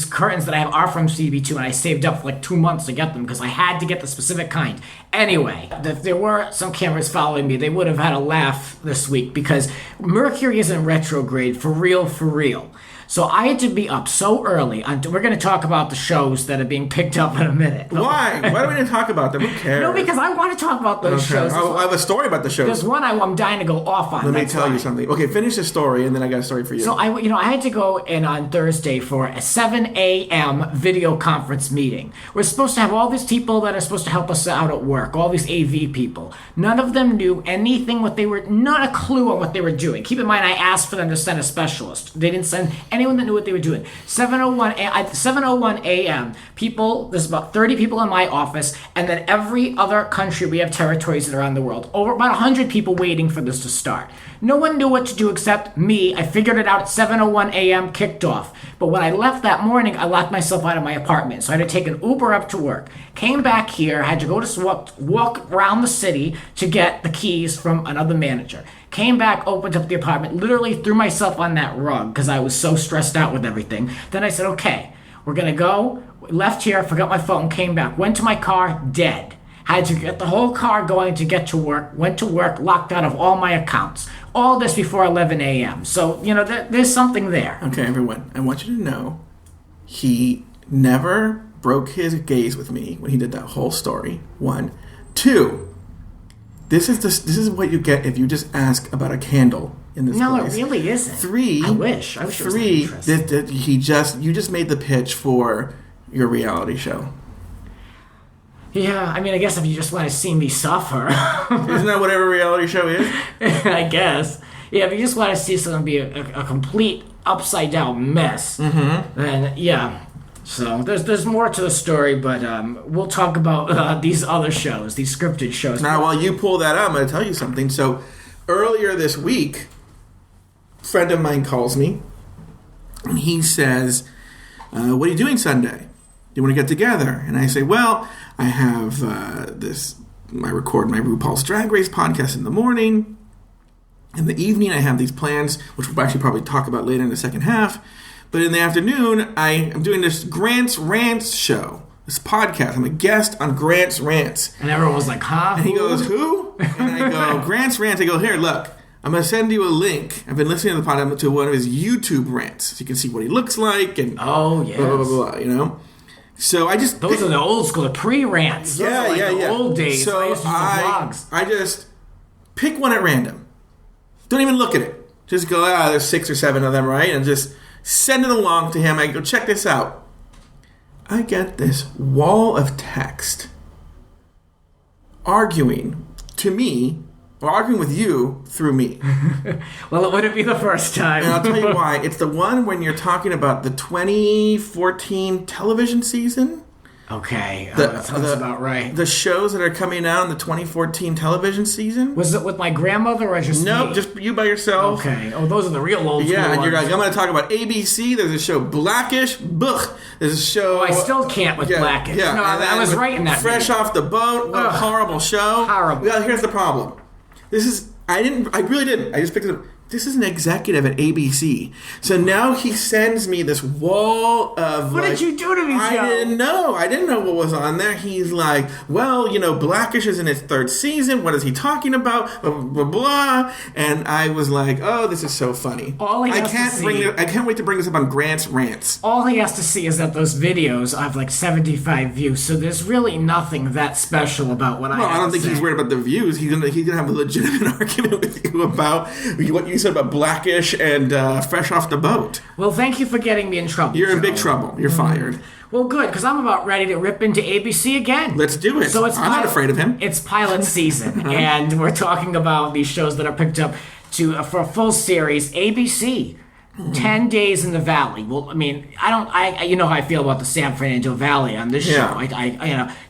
curtains that I have are from CB2, and I saved up for 2 months to get them because I had to get the specific kind. Anyway, if there were some cameras following me, they would have had a laugh this week because Mercury is in retrograde for real. So I had to be up so early. We're going to talk about the shows that are being picked up in a minute.
Why? Why do we need to talk about them? Who cares?
No, because I want to talk about those shows.
I have a story about the shows.
There's one I'm dying to go off on.
Let me tell you something. Okay, finish the story, and then I got a story for you.
So I had to go in on Thursday for a 7 a.m. video conference meeting. We're supposed to have all these people that are supposed to help us out at work, all these AV people. None of them knew anything, not a clue on what they were doing. Keep in mind, I asked for them to send a specialist. They didn't send anyone that knew what they were doing. 7:01 a.m. people, there's about 30 people in my office, and then every other country, we have territories around the world. Over about 100 people waiting for this to start. No one knew what to do except me. I figured it out at 7:01 a.m., kicked off. But when I left that morning, I locked myself out of my apartment. So I had to take an Uber up to work. Came back here, had to go to walk around the city to get the keys from another manager. Came back, opened up the apartment, literally threw myself on that rug because I was so stressed out with everything. Then I said, okay, we're going to go. Left here, forgot my phone, came back, went to my car, dead. Had to get the whole car going to get to work, went to work, locked out of all my accounts. All this before 11 a.m. So, there's something there.
Okay, everyone, I want you to know he never broke his gaze with me when he did that whole story. 1. 2. This is what you get if you just ask about a candle in this place.
No, it really isn't.
3.
I wish.
3. You just made the pitch for your reality show.
Yeah, I guess if you just want to see me suffer.
Isn't that what every reality show is?
I guess. Yeah, if you just want to see someone be a complete upside down mess, then yeah. So there's more to the story, but we'll talk about these other shows, these scripted shows.
Now, while you pull that out, I'm going to tell you something. So earlier this week, a friend of mine calls me, and he says, what are you doing Sunday? Do you want to get together? And I say, well, I have I record my RuPaul's Drag Race podcast in the morning, In the evening, I have these plans, which we'll actually probably talk about later in the second half. But in the afternoon, I am doing this Grant's Rants show, this podcast. I'm a guest on Grant's Rants.
And everyone was like, huh?
And he goes, who? And I go, Grant's Rants. I go, here, look. I'm going to send you a link. I've been listening to the podcast to one of his YouTube rants. So you can see what he looks like and
blah, blah,
blah, you know? So I just...
Those are the old school, the pre-rants. Those are like the old days.
So
I used to do the vlogs.
I just pick one at random. Don't even look at it. Just go, there's 6 or 7 of them, right? And just send it along to him. I go, check this out. I get this wall of text arguing to me, or arguing with you through me.
Well, it wouldn't be the first time.
And I'll tell you why. It's the one when you're talking about the 2014 television season.
Okay, that sounds about right.
The shows that are coming out in the 2014 television season.
Was it with my grandmother or just
Nope,
me?
just you by yourself.
Okay. Oh, those are the real old school
and
ones.
you're like, I'm going to talk about ABC. There's a show Blackish. There's a show...
Oh, I still can't with Blackish.
Yeah,
no, I was right in that
Fresh
video.
Off the Boat. What a horrible show.
Horrible.
Well, here's the problem. I really didn't. I just picked it up. This is an executive at ABC. So now he sends me this wall of...
What did you do to me, Joe?
I didn't know. I didn't know what was on there. He's like, well, Blackish is in its 3rd season. What is he talking about? Blah, blah, blah. And I was like, oh, this is so funny. I can't wait to bring this up on Grant's Rants.
All he has to see is that those videos have like 75 views. So there's really nothing that special about what I have to say.
Well, I don't think he's worried about the views. He's gonna have a legitimate argument with you about what you said about Blackish and Fresh Off the Boat.
Well, thank you for getting me in trouble.
You're in big trouble. You're fired.
Well, good, because I'm about ready to rip into ABC again.
Let's do it. I'm not afraid of him.
It's pilot season, and we're talking about these shows that are picked up for a full series. ABC, 10 Days in the Valley. Well, I mean, you know how I feel about the San Fernando Valley on this show.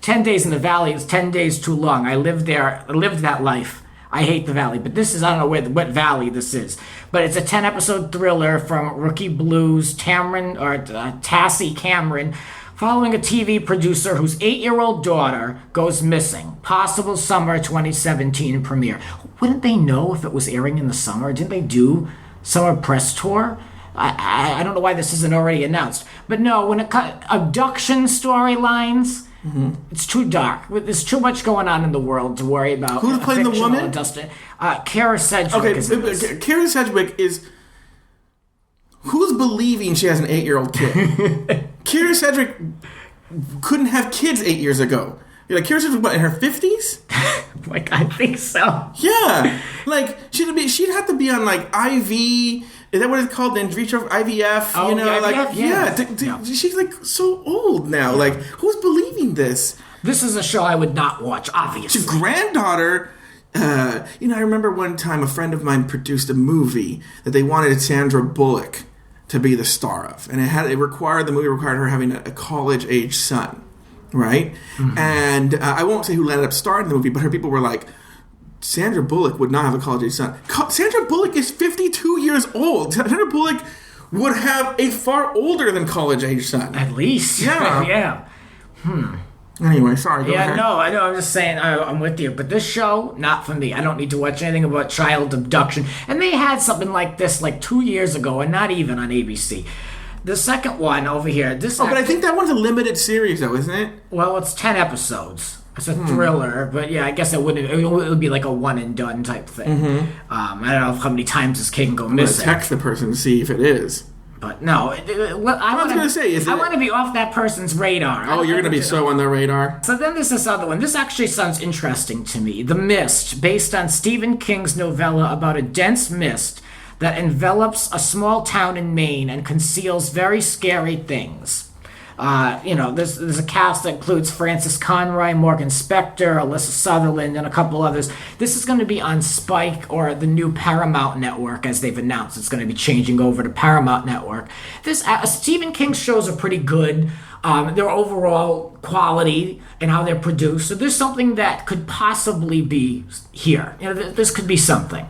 10 Days in the Valley is 10 days too long. I lived there. I lived that life. I hate the Valley, but this is, I don't know what Valley this is. But it's a 10-episode thriller from Rookie Blues, Tassie Cameron, following a TV producer whose 8-year-old daughter goes missing. Possible summer 2017 premiere. Wouldn't they know if it was airing in the summer? Didn't they do summer press tour? I don't know why this isn't already announced. But no, when it comes abduction storylines... Mm-hmm. It's too dark. There's too much going on in the world to worry about.
Who's playing the woman?
Kara Sedgwick.
Okay, Kara Sedgwick is... Who's believing she has an 8-year-old kid? Kara Sedgwick couldn't have kids 8 years ago. You're like, Kara Sedgwick, what, in her 50s?
Like, I think so.
Yeah. Like, she'd have to be on, like, IV... Is that what it's called? In vitro IVF?
Oh,
yeah. She's like so old now. Like, who's believing this?
This is a show I would not watch, obviously.
Your granddaughter. I remember one time a friend of mine produced a movie that they wanted Sandra Bullock to be the star of, and the movie required her having a college-age son, right? Mm-hmm. And I won't say who ended up starring in the movie, but her people were like, Sandra Bullock would not have a college-age son. Sandra Bullock is 52 years old. Sandra Bullock would have a far older than college-age son.
At least.
Yeah. Anyway, sorry, go ahead.
No, I know, I'm just saying, I'm with you. But this show, not for me. I don't need to watch anything about child abduction. And they had something like this like 2 years ago, and not even on ABC. The second one over here, but
I think that one's a limited series, though, isn't it?
Well, it's 10 episodes. It's a thriller, but yeah, I guess it would be like a one and done type thing. Mm-hmm. I don't know how many times this kid can go missing.
I'm going to text the person to see if it is.
But no, I want to be off that person's radar.
Oh, you're going to be so on their radar?
So then there's this other one. This actually sounds interesting to me. The Mist, based on Stephen King's novella about a dense mist that envelops a small town in Maine and conceals very scary things. There's a cast that includes Francis Conroy, Morgan Spector, Alyssa Sutherland, and a couple others. This is going to be on Spike or the new Paramount Network, as they've announced. It's going to be changing over to Paramount Network. Stephen King's shows are pretty good. Their overall quality and how they're produced. So there's something that could possibly be here. This could be something.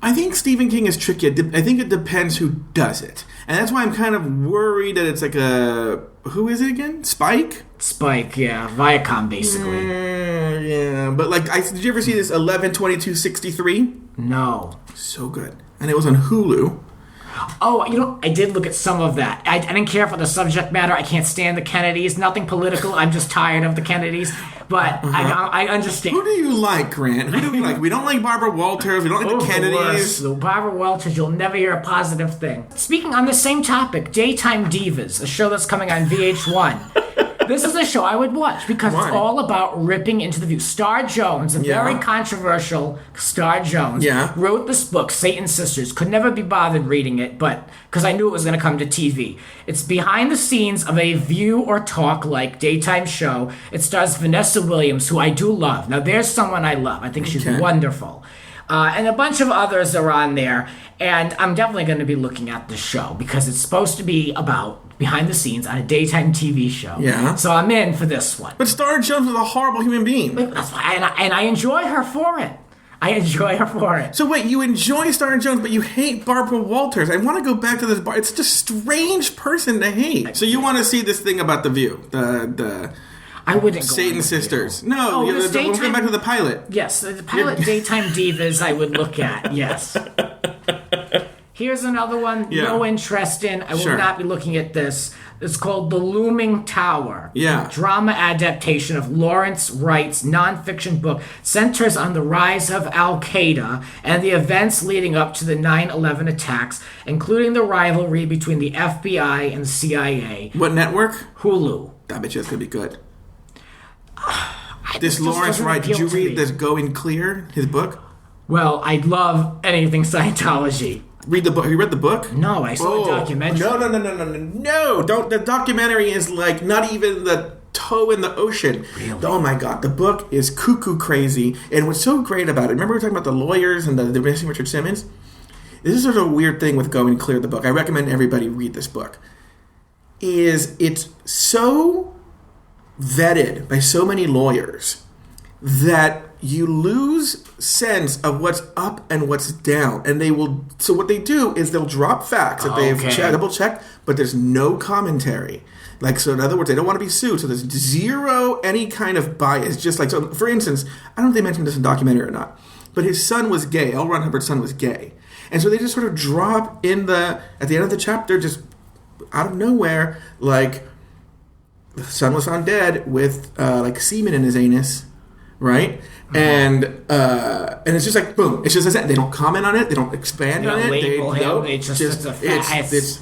I think Stephen King is tricky. I think it depends who does it. And that's why I'm kind of worried that it's like who is it again? Spike?
Spike, yeah. Viacom, basically.
Yeah, But like, did you ever see this 11/22/63?
No.
So good, and it was on Hulu.
Oh, I did look at some of that. I didn't care for the subject matter. I can't stand the Kennedys. Nothing political. I'm just tired of the Kennedys. But I understand.
Who do you like, Grant? Who do we like? We don't like Barbara Walters. We don't like the Kennedys.
So Barbara Walters, you'll never hear a positive thing. Speaking on the same topic, Daytime Divas, a show that's coming on VH1. This is a show I would watch because it's all about ripping into the view. Star Jones, a very controversial Star Jones, wrote this book, Satan's Sisters. Could never be bothered reading it, but because I knew it was going to come to TV. It's behind the scenes of a View or Talk-like daytime show. It stars Vanessa Williams, who I do love. Now, there's someone I love. I think she's wonderful. And a bunch of others are on there. And I'm definitely going to be looking at the show because it's supposed to be about behind the scenes on a daytime TV show. Yeah. So I'm in for this one.
But Star Jones was a horrible human being.
That's why, and I enjoy her for it. So wait,
you enjoy Star Jones, but you hate Barbara Walters. I want to go back to this. It's such a strange person to hate. So you want to see this thing about The View,
I wouldn't go
Satan's Sisters. No, we'll go back to the pilot.
Yes, the pilot Daytime Divas I would look at, yes. Here's another one, no interest in. I will not be looking at this. It's called The Looming Tower. Yeah. A drama adaptation of Lawrence Wright's nonfiction book centers on the rise of Al-Qaeda and the events leading up to the 9/11 attacks, including the rivalry between the FBI and the CIA.
What network?
Hulu.
I bet you that's going to be good. This Lawrence Wright, did you read this Going Clear, his book?
Well, I love anything Scientology.
Read the book. Have you read the book?
No, I saw a documentary.
No. Don't. The documentary is like not even the toe in the ocean.
Really?
Oh my God. The book is cuckoo crazy. And what's so great about it, remember we were talking about the lawyers and the missing Richard Simmons? This is sort of a weird thing with Going Clear, the book. I recommend everybody read this book. It's so vetted by so many lawyers that you lose sense of what's up and what's down. And so what they do is they'll drop facts that they've double checked, but there's no commentary. Like, so in other words, they don't want to be sued. So there's zero any kind of bias. Just like, so for instance, I don't know if they mentioned this in the documentary or not, but his son was gay. L. Ron Hubbard's son was gay. And so they just sort of drop at the end of the chapter, just out of nowhere, like, the son was found dead with like semen in his anus, right? And it's just like boom. It's just a sentence. They don't comment on it. They don't expand on it.
Label him. It's just a fact. This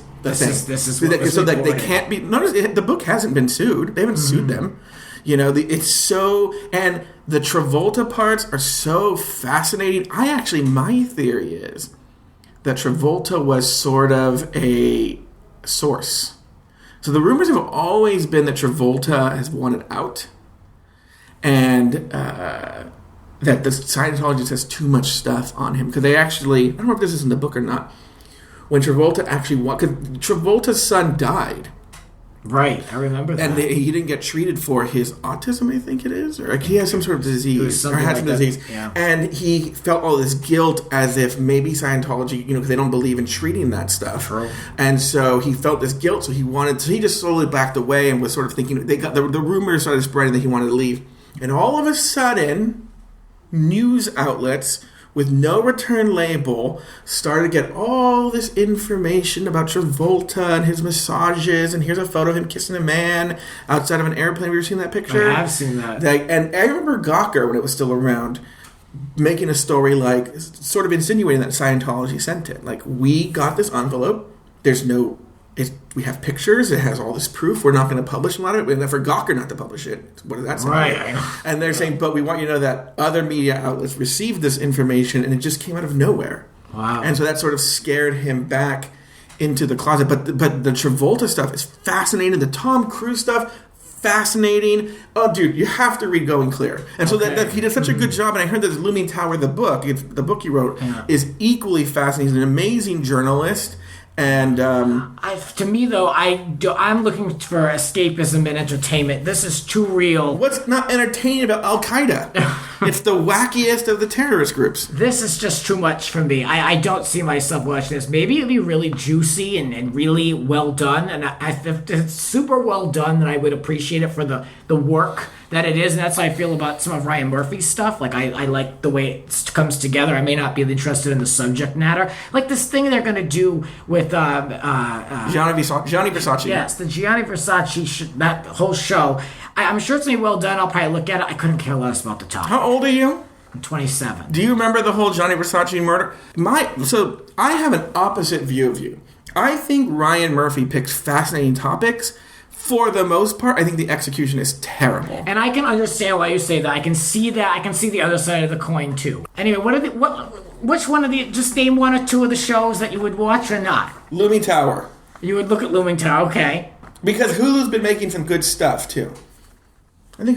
is what was
so like they can't be. Notice the book hasn't been sued. They haven't sued them. You know, it's so, and the Travolta parts are so fascinating. My theory is that Travolta was sort of a source. So the rumors have always been that Travolta has wanted out, and that the Scientologist has too much stuff on him. Because they actually, I don't know if this is in the book or not, when Travolta actually because Travolta's son died.
Right, I remember that.
And he didn't get treated for his autism, I think it is. Or like he has some sort of disease. Or had some disease. Yeah. And he felt all this guilt as if maybe Scientology, because they don't believe in treating that stuff.
True.
And so he felt this guilt, so he just slowly backed away and was sort of thinking, the rumors started spreading that he wanted to leave. And all of a sudden, news outlets with no return label, started to get all this information about Travolta and his massages, and here's a photo of him kissing a man outside of an airplane. Have you ever seen that picture?
I have seen that.
And I remember Gawker, when it was still around, making a story like, sort of insinuating that Scientology sent it. Like, we got this envelope, we have pictures, it has all this proof, we're not going to publish a lot of it, and for Gawker not to publish it. What does that say?
Right.
And they're saying, but we want you to know that other media outlets received this information, and it just came out of nowhere.
Wow.
And so that sort of scared him back into the closet. But the Travolta stuff is fascinating. The Tom Cruise stuff, fascinating. Oh, dude, you have to read Going Clear. And so that he did such a good job. And I heard that this Looming Tower, the book he wrote, is equally fascinating. He's an amazing journalist. And
to me, though, I'm looking for escapism and entertainment. This is too real.
What's not entertaining about Al-Qaeda? It's the wackiest of the terrorist groups.
This is just too much for me. I don't see myself watching this. Maybe it'd be really juicy and really well done. And if it's super well done, then I would appreciate it for the work that it is, and that's how I feel about some of Ryan Murphy's stuff. Like, I like the way it comes together. I may not be interested in the subject matter. Like this thing they're going to do with
Gianni Versace.
Yes, the Gianni Versace, that whole show. I'm sure it's going to be well done. I'll probably look at it. I couldn't care less about the topic.
How old are you?
I'm 27.
Do you remember the whole Gianni Versace murder? So I have an opposite view of you. I think Ryan Murphy picks fascinating topics. For the most part, I think the execution is terrible.
And I can understand why you say that. I can see that. I can see the other side of the coin too. Anyway, which one of the? Just name one or two of the shows that you would watch or not.
Looming Tower.
You would look at Looming Tower, okay?
Because Hulu's been making some good stuff too. They're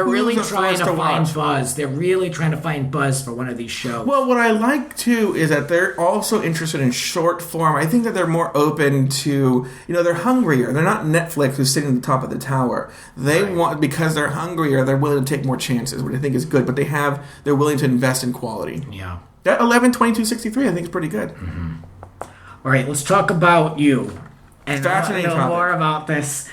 really trying to find buzz. They're really trying to find buzz for one of these shows.
Well, what I like too is that they're also interested in short form. I think that they're more open to, they're hungrier. They're not Netflix who's sitting at the top of the tower. They want, because they're hungrier, they're willing to take more chances, which I think is good. But they're willing to invest in quality.
Yeah.
That 11/22/63 I think is pretty good.
Mm-hmm. All right, let's talk about you. And
fascinating topic.
More about this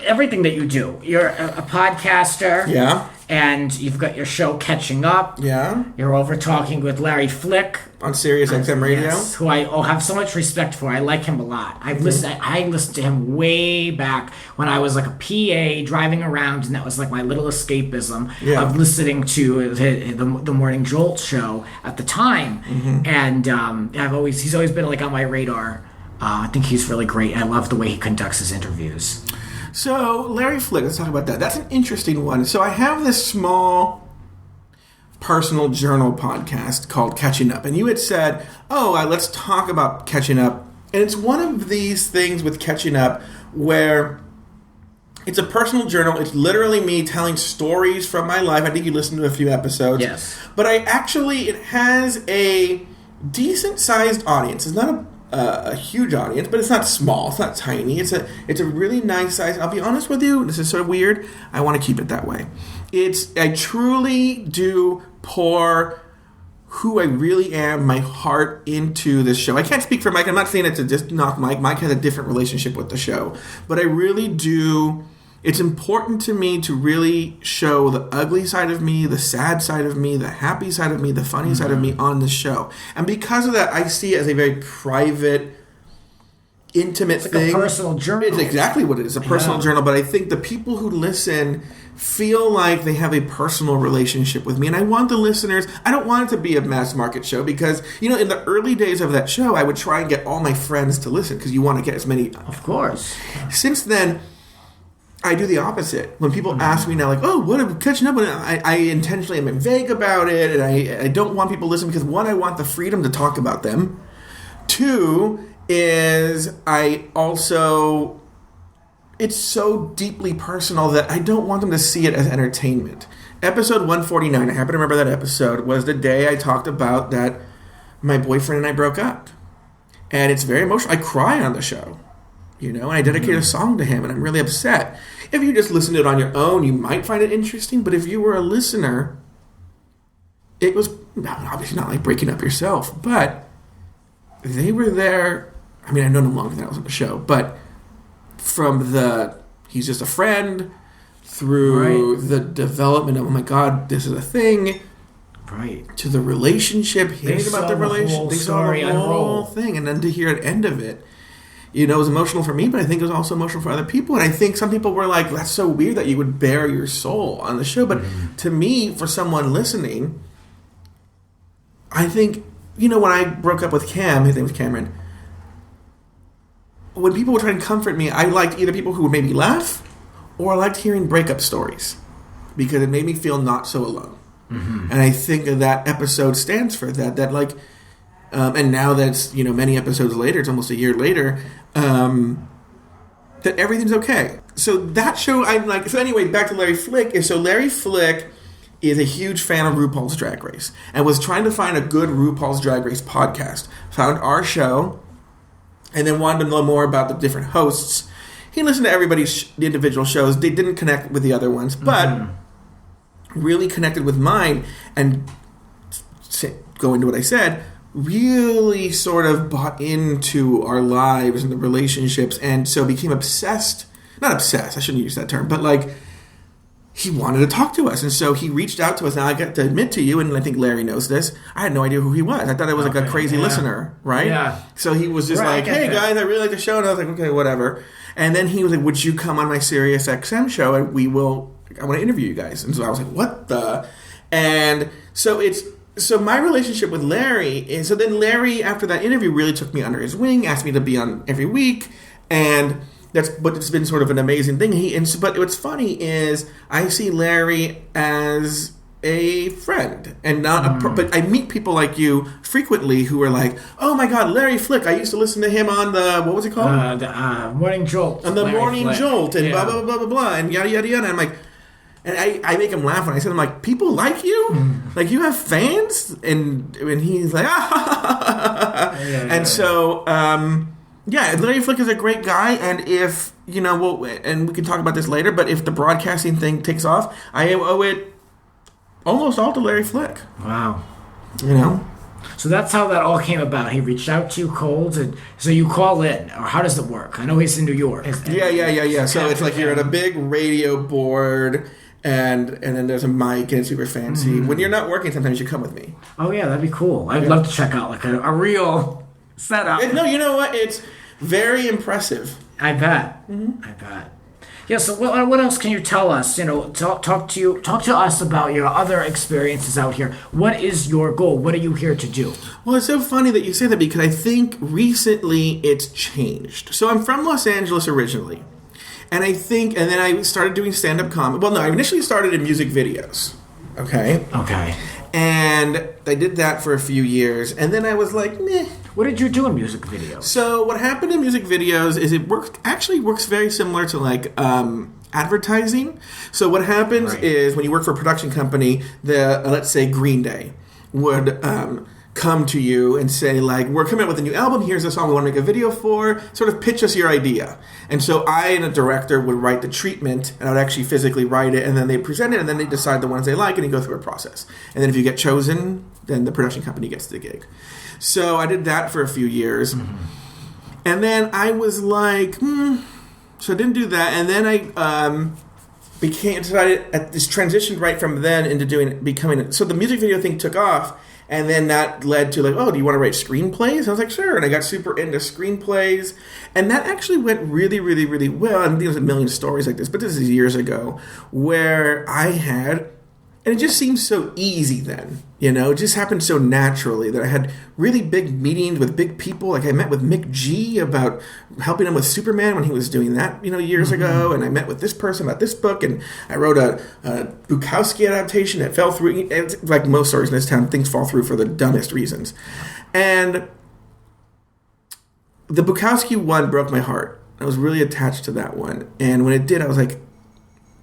everything that you do. You're a podcaster.
Yeah.
And you've got your show Catching Up.
Yeah.
You're over talking with Larry Flick.
On SiriusXM Radio.
Yes, who I have so much respect for. I like him a lot. I listened to him way back when I was like a PA driving around, and that was like my little escapism of listening to the Morning Jolt show at the time. Mm-hmm. And he's always been like on my radar. I think he's really great. I love the way he conducts his interviews.
So, Larry Flick, let's talk about that. That's an interesting one. So, I have this small personal journal podcast called Catching Up. And you had said, let's talk about Catching Up. And it's one of these things with Catching Up where it's a personal journal. It's literally me telling stories from my life. I think you listened to a few episodes.
Yes.
But it has a decent-sized audience. It's not a huge audience, but it's not small. It's not tiny. It's a really nice size. I'll be honest with you. This is so weird. I want to keep it that way. I truly do pour who I really am, my heart into this show. I can't speak for Mike. I'm not saying it to just knock Mike. Mike has a different relationship with the show, but I really do. It's important to me to really show the ugly side of me, the sad side of me, the happy side of me, the funny side of me on the show. And because of that, I see it as a very private, intimate thing.
It's a personal journal.
It's exactly what it is, a personal journal. But I think the people who listen feel like they have a personal relationship with me. And I want the listeners, I don't want it to be a mass market show because, in the early days of that show, I would try and get all my friends to listen because you want to get as many.
Of course.
Since then, I do the opposite. When people ask me now, like, what are we catching up on? I intentionally am vague about it, and I don't want people to listen because, one, I want the freedom to talk about them. Two is it's so deeply personal that I don't want them to see it as entertainment. Episode 149, I happen to remember that episode, was the day I talked about that my boyfriend and I broke up. And it's very emotional. I cry on the show. And I dedicate a song to him, and I'm really upset. If you just listen to it on your own, you might find it interesting, but if you were a listener, it was obviously not like breaking up yourself, but they were there. I mean, I know them longer than I was on the show, but from he's just a friend, through the development of, oh my God, this is a thing,
right,
to the relationship, hearing about the relationship, they saw the whole thing, and then to hear an end of it. It was emotional for me, but I think it was also emotional for other people. And I think some people were like, that's so weird that you would bare your soul on the show. But to me, for someone listening, I think, when I broke up with Cam, his name was Cameron, when people would try and comfort me, I liked either people who would make me laugh or I liked hearing breakup stories because it made me feel not so alone. Mm-hmm. And I think that episode stands for that and now that's, many episodes later, it's almost a year later, that everything's okay. So that show, I'm like, so anyway, back to Larry Flick. So Larry Flick is a huge fan of RuPaul's Drag Race and was trying to find a good RuPaul's Drag Race podcast. Found our show and then wanted to know more about the different hosts. He listened to everybody's individual shows. They didn't connect with the other ones, but really connected with mine and go into what I said, really sort of bought into our lives and the relationships, and so became obsessed. Not obsessed, I shouldn't use that term, but like he wanted to talk to us. And so he reached out to us. Now, I got to admit to you, and I think Larry knows this, I had no idea who he was. I thought I was like a crazy listener, right?
Yeah.
So he was just like, hey, guys, I really like the show. And I was like, okay, whatever. And then he was like, would you come on my SiriusXM show, and I want to interview you guys. And so I was like, what the? And so my relationship with Larry is, so then Larry, after that interview, really took me under his wing, asked me to be on every week, and it's been sort of an amazing thing. But what's funny is I see Larry as a friend and not but I meet people like you frequently who are like, oh my God, Larry Flick. I used to listen to him on the, what was it called?
The Morning Jolt.
On the
Larry
Morning
Flick.
Jolt and blah, blah, blah, blah, blah, and yada, yada, yada. And I'm like, and I make him laugh when I said, I'm like, people like you? Like, you have fans? And he's like, So, Larry Flick is a great guy, and if, and we can talk about this later, but if the broadcasting thing takes off, I owe it almost all to Larry Flick.
Wow.
So
that's how that all came about. He reached out to you cold, and so you call in, or how does it work? I know he's in New York.
Yeah. So it's like you're at a big radio board, and then there's a mic, and it's super fancy. When you're not working, sometimes you come with me.
Oh, yeah, that'd be cool. I'd love to check out like a real setup.
No, you know what? It's very impressive.
I bet. I bet. Yeah. So what else can you tell us? Talk to us about your other experiences out here. What is your goal? What are you here to do?
Well, it's so funny that you say that, because I think recently it's changed. So I'm from Los Angeles originally, and then I started doing stand-up comedy. Well, no, I initially started in music videos. Okay. And I did that for a few years, and then I was like, meh.
What did you do in music videos?
So what happened in music videos is it works very similar to like advertising. So what happens is when you work for a production company, let's say Green Day would come to you and say, like, we're coming out with a new album, here's a song we want to make a video for, sort of pitch us your idea. And so I and a director would write the treatment, and I would actually physically write it, and then they present it, and then they decide the ones they like, and you go through a process. And then if you get chosen, then the production company gets the gig. So I did that for a few years. And then I was like, so I didn't do that. And then I transitioned right from then into becoming, so the music video thing took off. And then that led to like, oh, do you want to write screenplays? I was like, sure. And I got super into screenplays. And that actually went really, really, really well. And there's a million stories like this, but this is years ago, where I had, and it just seemed so easy then, it just happened so naturally that I had really big meetings with big people. Like I met with Mick G about helping him with Superman when he was doing that, years ago. And I met with this person about this book, and I wrote a Bukowski adaptation that fell through. Like most stories in this town, things fall through for the dumbest reasons. And the Bukowski one broke my heart. I was really attached to that one. And when it did, I was like,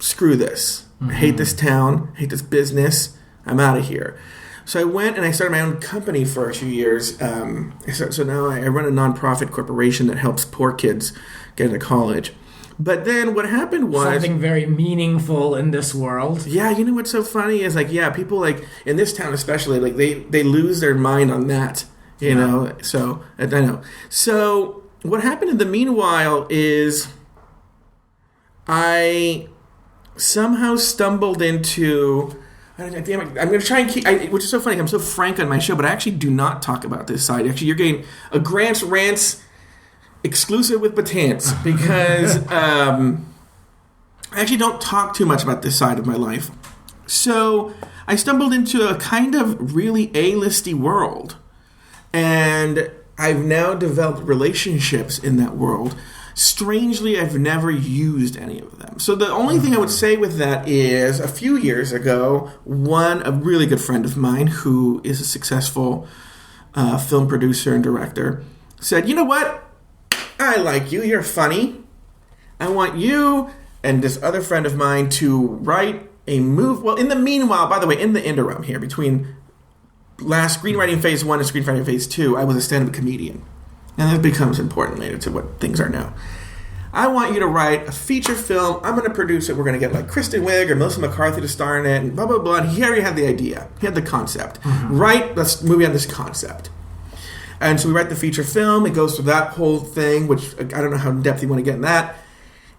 screw this. I hate this town. I hate this business. I'm out of here. So I went and I started my own company for a few years. So now I run a nonprofit corporation that helps poor kids get into college. But then what happened was...
something very meaningful in this world.
Yeah, what's so funny is people like in this town especially, like they lose their mind on that, know. So I know. So what happened in the meanwhile is I somehow stumbled into... I'm going to try and keep... which is so funny. I'm so frank on my show, but I actually do not talk about this side. Actually, you're getting a Rants exclusive with Betance, because I actually don't talk too much about this side of my life. So I stumbled into a kind of really A-listy world, and I've now developed relationships in that world. Strangely, I've never used any of them. So the only thing I would say with that is a few years ago, a really good friend of mine who is a successful film producer and director said, you know what? I like you. You're funny. I want you and this other friend of mine to write a movie. Well, in the meanwhile, by the way, in the interim here, between last screenwriting phase 1 and screenwriting phase 2, I was a stand-up comedian. And that becomes important later to what things are now. I want you to write a feature film. I'm going to produce it. We're going to get like Kristen Wiig or Melissa McCarthy to star in it, and blah, blah, blah. And he already had the idea. He had the concept. Let's move on this concept. And so we write the feature film. It goes through that whole thing, which I don't know how in depth you want to get in that.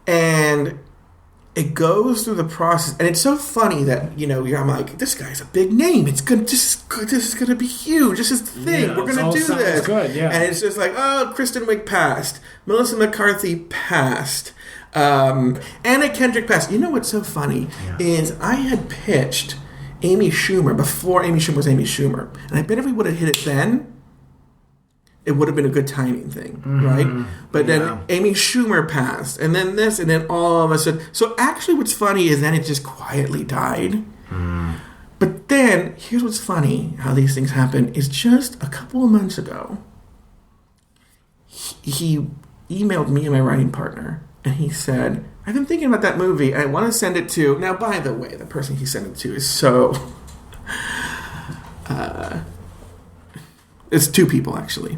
And it goes through the process, and it's so funny that I'm like, this guy's a big name. It's good. This is gonna be huge. This is the thing. We're gonna do this.
Good, yeah.
And it's just like, oh, Kristen Wiig passed, Melissa McCarthy passed, Anna Kendrick passed. You know what's so funny is I had pitched Amy Schumer before Amy Schumer was Amy Schumer, and I bet if we would have hit it then, it would have been a good timing thing, right? But then Amy Schumer passed, and then this, and then all of a sudden. So actually what's funny is then it just quietly died. But then, here's what's funny, how these things happen, is just a couple of months ago, he emailed me and my writing partner, and he said, I've been thinking about that movie, and I want to send it to... Now, by the way, the person he sent it to is so... It's two people, actually.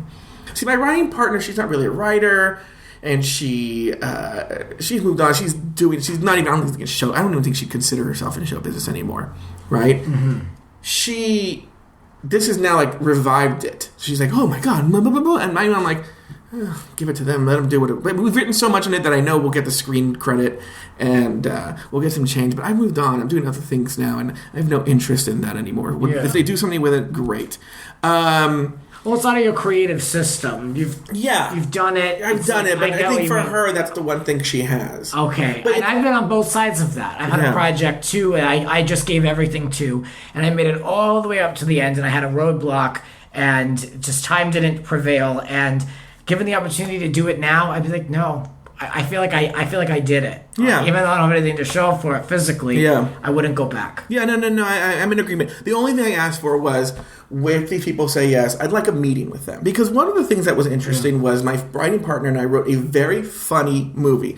See, my writing partner, she's not really a writer, and she's moved on. She's not even, I don't even think she'd consider herself in show business anymore, right? This has now, like, revived it. She's like, oh my God, blah, blah, blah, blah. And I'm like, give it to them, let them do what but we've written so much on it that I know we'll get the screen credit, and we'll get some change. But I moved on. I'm doing other things now, and I have no interest in that anymore. If they do something with it, great.
Well, it's out of your creative system. You've done it.
I've done it, but I think for her, that's the one thing she has.
Okay, and I've been on both sides of that. I've had a project too, and I just gave everything to, and I made it all the way up to the end, and I had a roadblock, and just time didn't prevail. And given the opportunity to do it now, I'd be like, no. I feel like I did it.
Yeah.
Even though I don't have anything to show for it physically, I wouldn't go back.
Yeah, no. I'm in agreement. The only thing I asked for was, if these people say yes, I'd like a meeting with them. Because one of the things that was interesting was my writing partner and I wrote a very funny movie.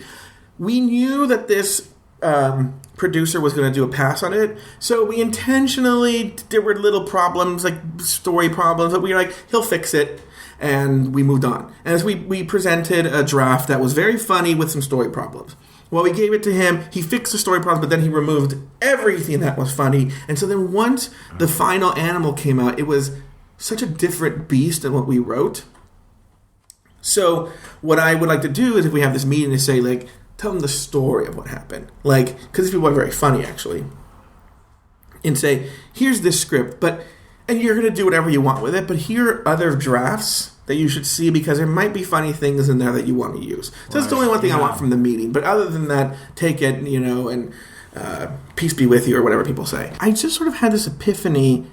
We knew that this producer was going to do a pass on it, so we intentionally, there were little problems, like story problems, but we were like, he'll fix it. And we moved on. And as we presented a draft that was very funny with some story problems. Well, we gave it to him. He fixed the story problems, but then he removed everything that was funny. And so then once the final animal came out, it was such a different beast than what we wrote. So what I would like to do is, if we have this meeting, to say, like, tell them the story of what happened. Like, because these people are very funny, actually. And say, here's this script, and you're going to do whatever you want with it, but here are other drafts that you should see, because there might be funny things in there that you want to use. So that's the only one thing I want from the meeting. But other than that, take it, and peace be with you, or whatever people say. I just sort of had this epiphany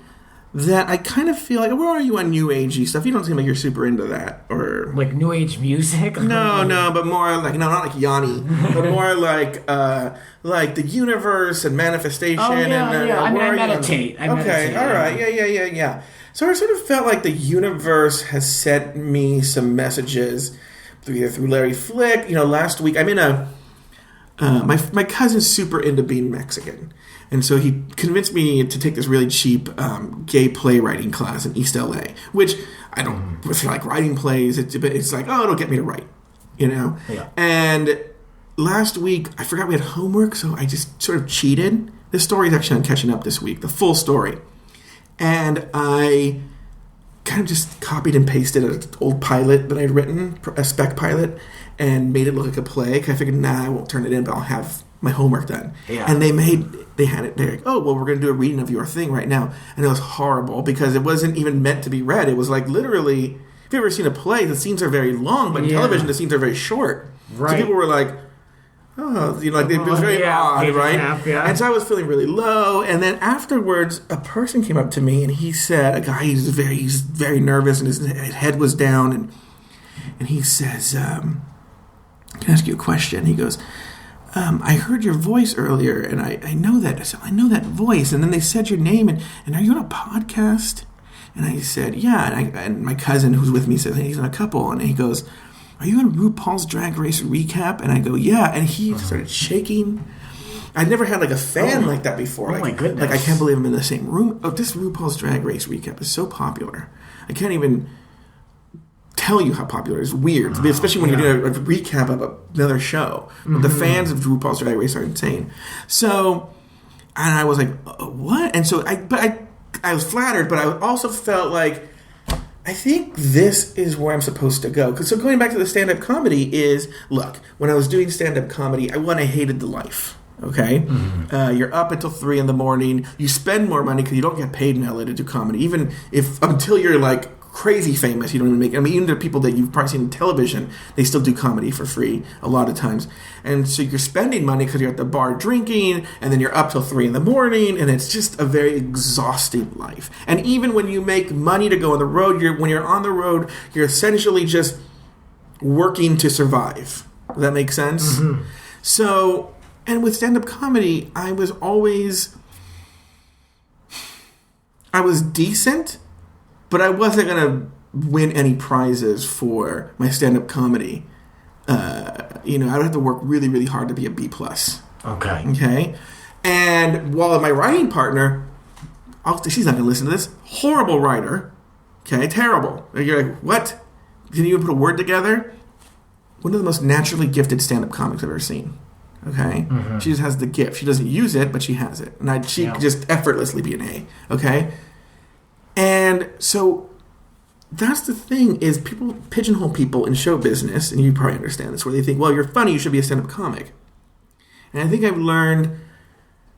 that I kind of feel like, where are you on new agey stuff? You don't seem like you're super into that. Or
like new age music?
No, but more like, not like Yanni, but more like the universe and manifestation.
Oh, yeah. I meditate.
Okay, all right. Yeah. So I sort of felt like the universe has sent me some messages through Larry Flick. Last week I'm in my cousin's super into being Mexican. And so he convinced me to take this really cheap gay playwriting class in East LA, which I don't feel like writing plays. It's like, it'll get me to write, Yeah. And last week, I forgot we had homework, so I just sort of cheated. This story is actually on Catching Up this week, the full story. And I kind of just copied and pasted an old pilot that I'd written, a spec pilot, and made it look like a play. Because I figured, I won't turn it in, but I'll have my homework done. Yeah. And they had it there. Like, we're going to do a reading of your thing right now. And it was horrible because it wasn't even meant to be read. It was like literally, if you've ever seen a play, the scenes are very long, but in television, the scenes are very short. Right. So people were like, it was very odd, right? Yeah. And so I was feeling really low. And then afterwards, a person came up to me and he said, he's very nervous and his head was down. And he says, can I ask you a question? He goes, I heard your voice earlier, and I know that. I said, I know that voice. And then they said your name, and are you on a podcast? And I said, yeah. And my cousin who's with me said, he's in a couple. And he goes, are you on RuPaul's Drag Race Recap? And I go, yeah. And he started shaking. I'd never had a fan like that before.
My goodness.
I can't believe I'm in the same room. This RuPaul's Drag Race Recap is so popular. I can't even tell you how popular it is. Weird, especially when you're doing a recap of another show. But the fans of RuPaul's Drag Race are insane. So, and I was like, what? And so I was flattered, but I also felt like, I think this is where I'm supposed to go. So going back to the stand-up comedy is, look, when I was doing stand-up comedy, I hated the life. Okay? Mm-hmm. You're up until 3 in the morning. You spend more money because you don't get paid in LA to do comedy. Even if, until you're like crazy famous, you don't even make, I mean, even the people that you've probably seen in television, they still do comedy for free a lot of times. And so you're spending money because you're at the bar drinking, and then you're up till 3 in the morning, and it's just a very exhausting life. And even when you make money to go on the road, when you're on the road, you're essentially just working to survive. Does that make sense? Mm-hmm. So, and with stand-up comedy, I was decent, but I wasn't going to win any prizes for my stand-up comedy. I would have to work really, really hard to be a B+. Okay? And while my writing partner, she's not going to listen to this, horrible writer, okay, terrible. You're like, what? Didn't you even put a word together? One of the most naturally gifted stand-up comics I've ever seen. Okay? Mm-hmm. She just has the gift. She doesn't use it, but she has it. And she could just effortlessly be an A. Okay? And so that's the thing, is people pigeonhole people in show business, and you probably understand this, where they think, well, you're funny, you should be a stand-up comic. And I think I've learned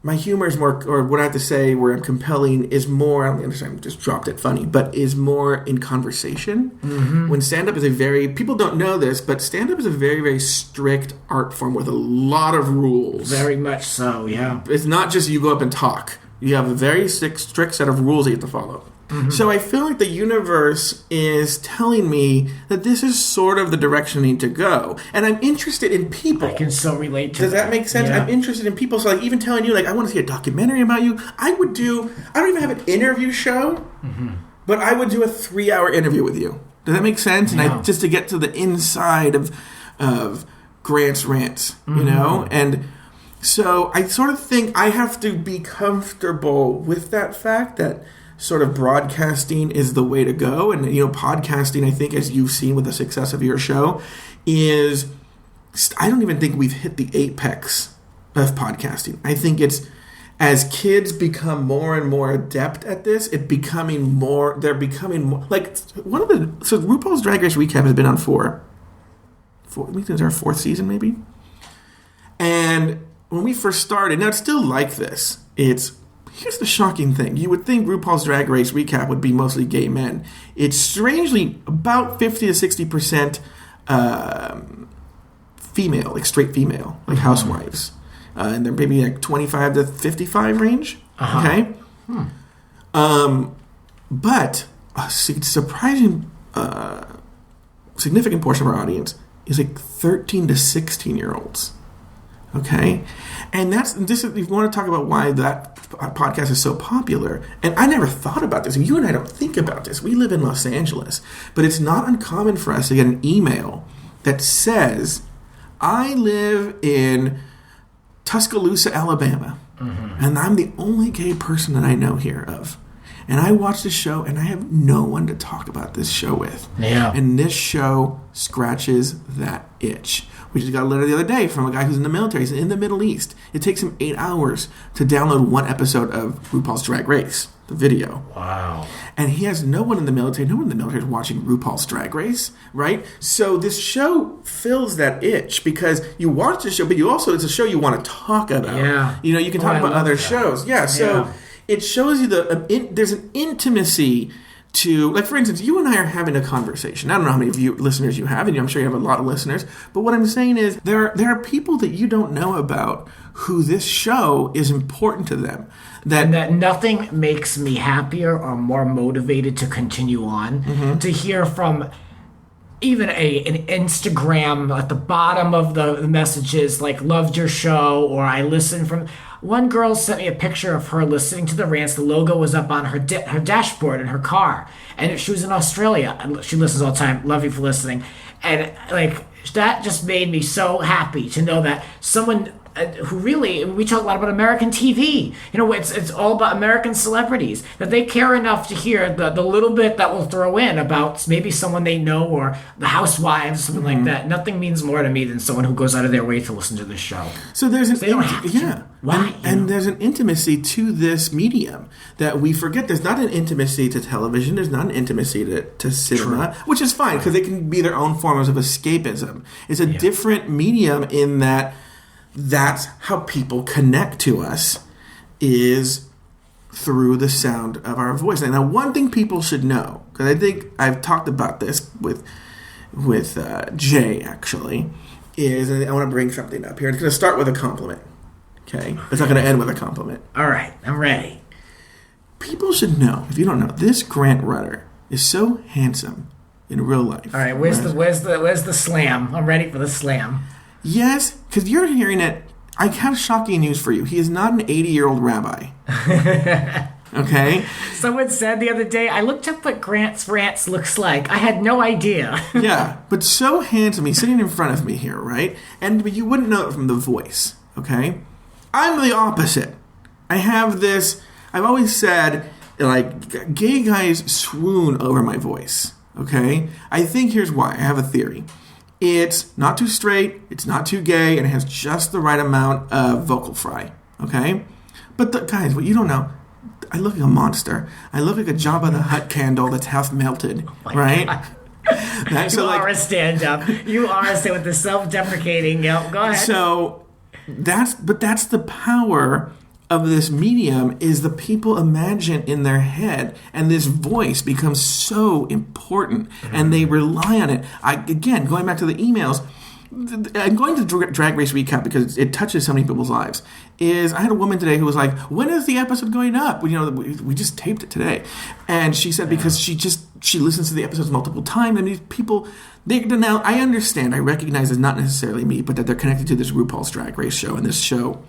my humor is more, or what I have to say where I'm compelling is more, I don't understand, I just dropped it funny, but is more in conversation. Mm-hmm. When stand-up is people don't know this, but stand-up is a very, very strict art form with a lot of rules.
Very much so, yeah.
It's not just you go up and talk. You have a very strict set of rules that you have to follow. Mm-hmm. So I feel like the universe is telling me that this is sort of the direction I need to go. And I'm interested in people.
I can so relate to
Does that make sense? Yeah. I'm interested in people. So like even telling you, like, I want to see a documentary about you. I don't even have an interview show, mm-hmm. but I would do a 3-hour interview with you. Does that make sense?
Yeah.
And just to get to the inside of Grant's Rants,
mm-hmm.
And so I sort of think I have to be comfortable with that fact that sort of broadcasting is the way to go. And, podcasting, I think, as you've seen with the success of your show, is, I don't even think we've hit the apex of podcasting. I think it's, as kids become more and more adept at this, they're becoming more, like, so RuPaul's Drag Race Recap has been on I think it's our 4th season, maybe? And when we first started, now it's still like this, here's the shocking thing. You would think RuPaul's Drag Race Recap would be mostly gay men. It's strangely about 50 to 60% female, like straight female, like mm-hmm. housewives. And they're maybe like 25 to 55 range. Uh-huh. Okay? But a surprising, significant portion of our audience is like 13 to 16-year-olds. Okay? And if you want to talk about why that podcast is so popular, and I never thought about this, and you and I don't think about this. We live in Los Angeles, but it's not uncommon for us to get an email that says, I live in Tuscaloosa, Alabama, mm-hmm. and I'm the only gay person that I know here of. And I watch the show, and I have no one to talk about this show with.
Yeah.
And this show scratches that itch. We just got a letter the other day from a guy who's in the military. He's in the Middle East. It takes him 8 hours to download one episode of RuPaul's Drag Race, the video.
Wow.
And he has no one in the military. No one in the military is watching RuPaul's Drag Race, right? So this show fills that itch because you watch the show, but it's a show you want to talk about.
Yeah.
You can talk about other shows. Yeah, so it shows you there's an intimacy to, like, for instance, you and I are having a conversation. I don't know how many of you listeners you have, and I'm sure you have a lot of listeners, but what I'm saying is there are people that you don't know about who this show is important to them.
That nothing makes me happier or more motivated to continue on, mm-hmm. to hear from even an Instagram at the bottom of the messages, like, loved your show, or I listened from... One girl sent me a picture of her listening to the Rants. The logo was up on her dashboard in her car. And she was in Australia. And she listens all the time. Love you for listening. And, like, that just made me so happy to know that someone who really, we talk a lot about American TV. It's all about American celebrities, that they care enough to hear the little bit that we'll throw in about maybe someone they know or the housewives, something mm-hmm. like that. Nothing means more to me than someone who goes out of their way to listen to this show.
So there's
Why?
And there's an intimacy to this medium that we forget. There's not an intimacy to television. There's not an intimacy to cinema, True. Which is fine because they can be their own forms of escapism. It's a different medium in that that's how people connect to us, is through the sound of our voice. And now, one thing people should know, because I think I've talked about this with Jay, actually, is, and I want to bring something up here. It's going to start with a compliment, okay? It's not going to end with a compliment.
All right, I'm ready.
People should know, if you don't know, this Grant Rudder is so handsome in real life.
All right, where's the slam? I'm ready for the slam.
Yes, because you're hearing it. I have shocking news for you. He is not an 80-year-old rabbi. Okay?
Someone said the other day, I looked up what Grant's Rants looks like. I had no idea.
Yeah, but so handsome. He's sitting in front of me here, right? But you wouldn't know it from the voice, okay? I'm the opposite. I have this, I've always said, like, gay guys swoon over my voice, okay? I think here's why. I have a theory. It's not too straight, it's not too gay, and it has just the right amount of vocal fry, okay? But guys, what you don't know, I look like a monster. I look like a Jabba the Hutt candle that's half melted, right?
You are a stand-up. You are a stand with the self-deprecating. Go ahead.
So that's the power of this medium, is the people imagine in their head, and this voice becomes so important, and they rely on it. Again, going back to the emails, I'm going to Drag Race Recap because it touches so many people's lives. I had a woman today who was like, when is the episode going up? We just taped it today. And she said because she listens to the episodes multiple times, and these people, now I understand, I recognize it's not necessarily me, but that they're connected to this RuPaul's Drag Race show, and this show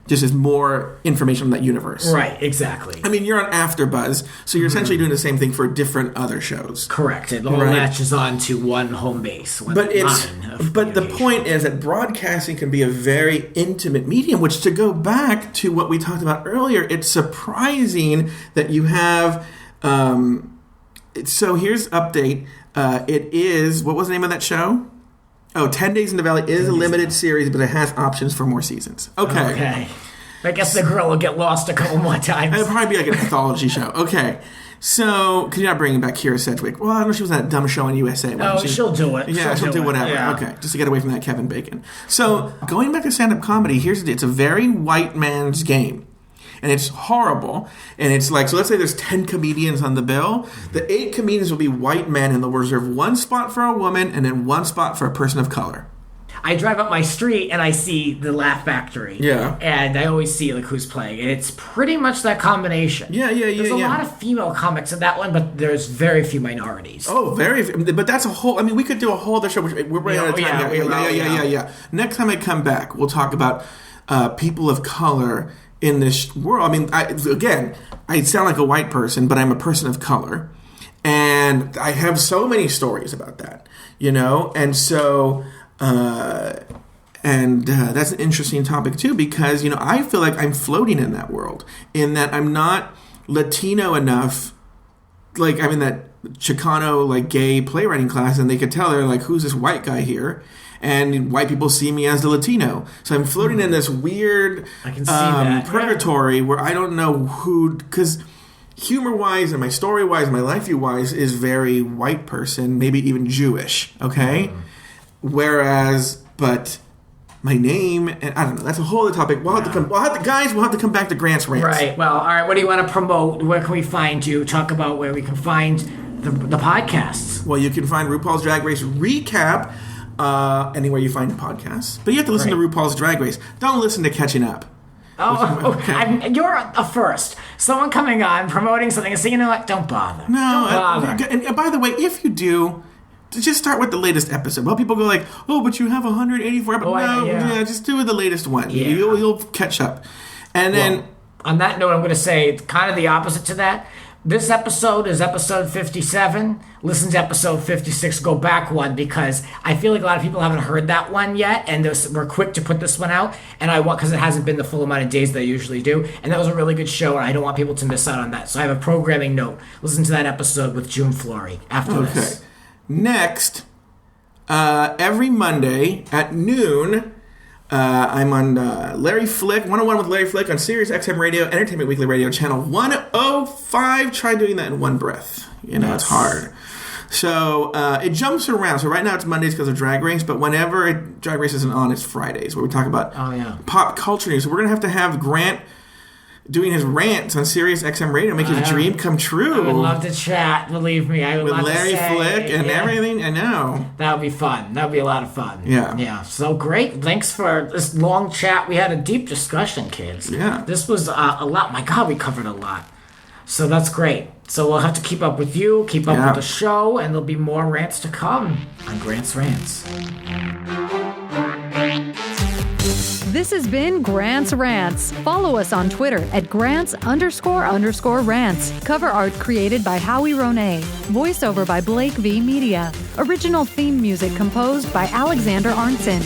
just is more information from that universe.
Right, exactly.
I mean, you're on AfterBuzz, so you're essentially doing the same thing for different other shows.
Correct. It all latches on to one home base.
But the point is that broadcasting can be a very intimate medium, which, to go back to what we talked about earlier, it's surprising that you have... so here's update. It is... What was the name of that show? 10 Days in the Valley is a limited series, but it has options for more seasons. Okay.
I guess the girl will get lost a couple more times.
It'll probably be like an anthology show. Okay. So, because you're not bringing back Kira Sedgwick. Well, I don't know, she was in that dumb show on USA.
She'll do it.
Yeah, she'll do whatever. Yeah. Okay, just to get away from that Kevin Bacon. So, going back to stand-up comedy, it's a very white man's game. And it's horrible. And it's like, so let's say there's 10 comedians on the bill. The 8 comedians will be white men, and they'll reserve one spot for a woman and then one spot for a person of color.
I drive up my street and I see the Laugh Factory.
Yeah.
And I always see who's playing. And it's pretty much that combination.
Yeah. There's
a lot of female comics in that one, but there's very few minorities.
Oh, but that's a whole... I mean, we could do a whole other show. We're running out of time. Yeah. Next time I come back, we'll talk about people of color in this world. I mean, I sound like a white person, but I'm a person of color. And I have so many stories about that, And so... that's an interesting topic too, because I feel like I'm floating in that world, in that I'm not Latino enough. Like, I'm in that Chicano gay playwriting class, and they could tell, they're like, who's this white guy here? And white people see me as the Latino, so I'm floating in this weird
I can see that.
purgatory where I don't know who, because humor wise and my story wise, my life view wise is very white person, maybe even Jewish. Okay. Whereas, but my name, and I don't know, that's a whole other topic. We'll have to come back to Grant's Rants.
Right. Well, all right. What do you want to promote? Where can we find you? Talk about where we can find the podcasts.
Well, you can find RuPaul's Drag Race Recap anywhere you find podcasts. But you have to listen to RuPaul's Drag Race. Don't listen to Catching Up.
Okay. You're a first. Someone coming on, promoting something, and saying, you know what? Don't bother.
No. Don't bother. And by the way, if you do... just start with the latest episode. Well, people go like, oh, but you have 184 episodes. Just do the latest one. Yeah. You'll catch up. And then...
on that note, I'm going to say kind of the opposite to that. This episode is episode 57. Listen to episode 56. Go back one, because I feel like a lot of people haven't heard that one yet, and we're quick to put this one out. And because it hasn't been the full amount of days that I usually do. And that was a really good show, and I don't want people to miss out on that. So I have a programming note. Listen to that episode with June Flory after this.
Next, every Monday at noon, I'm on Larry Flick, 101 with Larry Flick on SiriusXM Radio, Entertainment Weekly Radio, channel 105. Try doing that in one breath. It's hard. So it jumps around. So right now it's Mondays because of Drag Race, but whenever Drag Race isn't on, it's Fridays where we talk about pop culture news. So we're going to have Grant doing his rants on SiriusXM Radio, make his dream come true.
I would love to chat, believe me. I would love
Larry
to say,
Flick and everything. I know.
That would be fun. That would be a lot of fun.
Yeah.
Yeah. So great. Thanks for this long chat. We had a deep discussion, kids.
Yeah.
This was a lot. My God, we covered a lot. So that's great. So we'll have to keep up with you, keep up with the show, and there'll be more rants to come on Grant's Rants.
This has been Grant's Rants. Follow us on Twitter at Grants__rants. Cover art created by Howie Ronay. Voiceover by Blake V. Media. Original theme music composed by Alexander Arnson.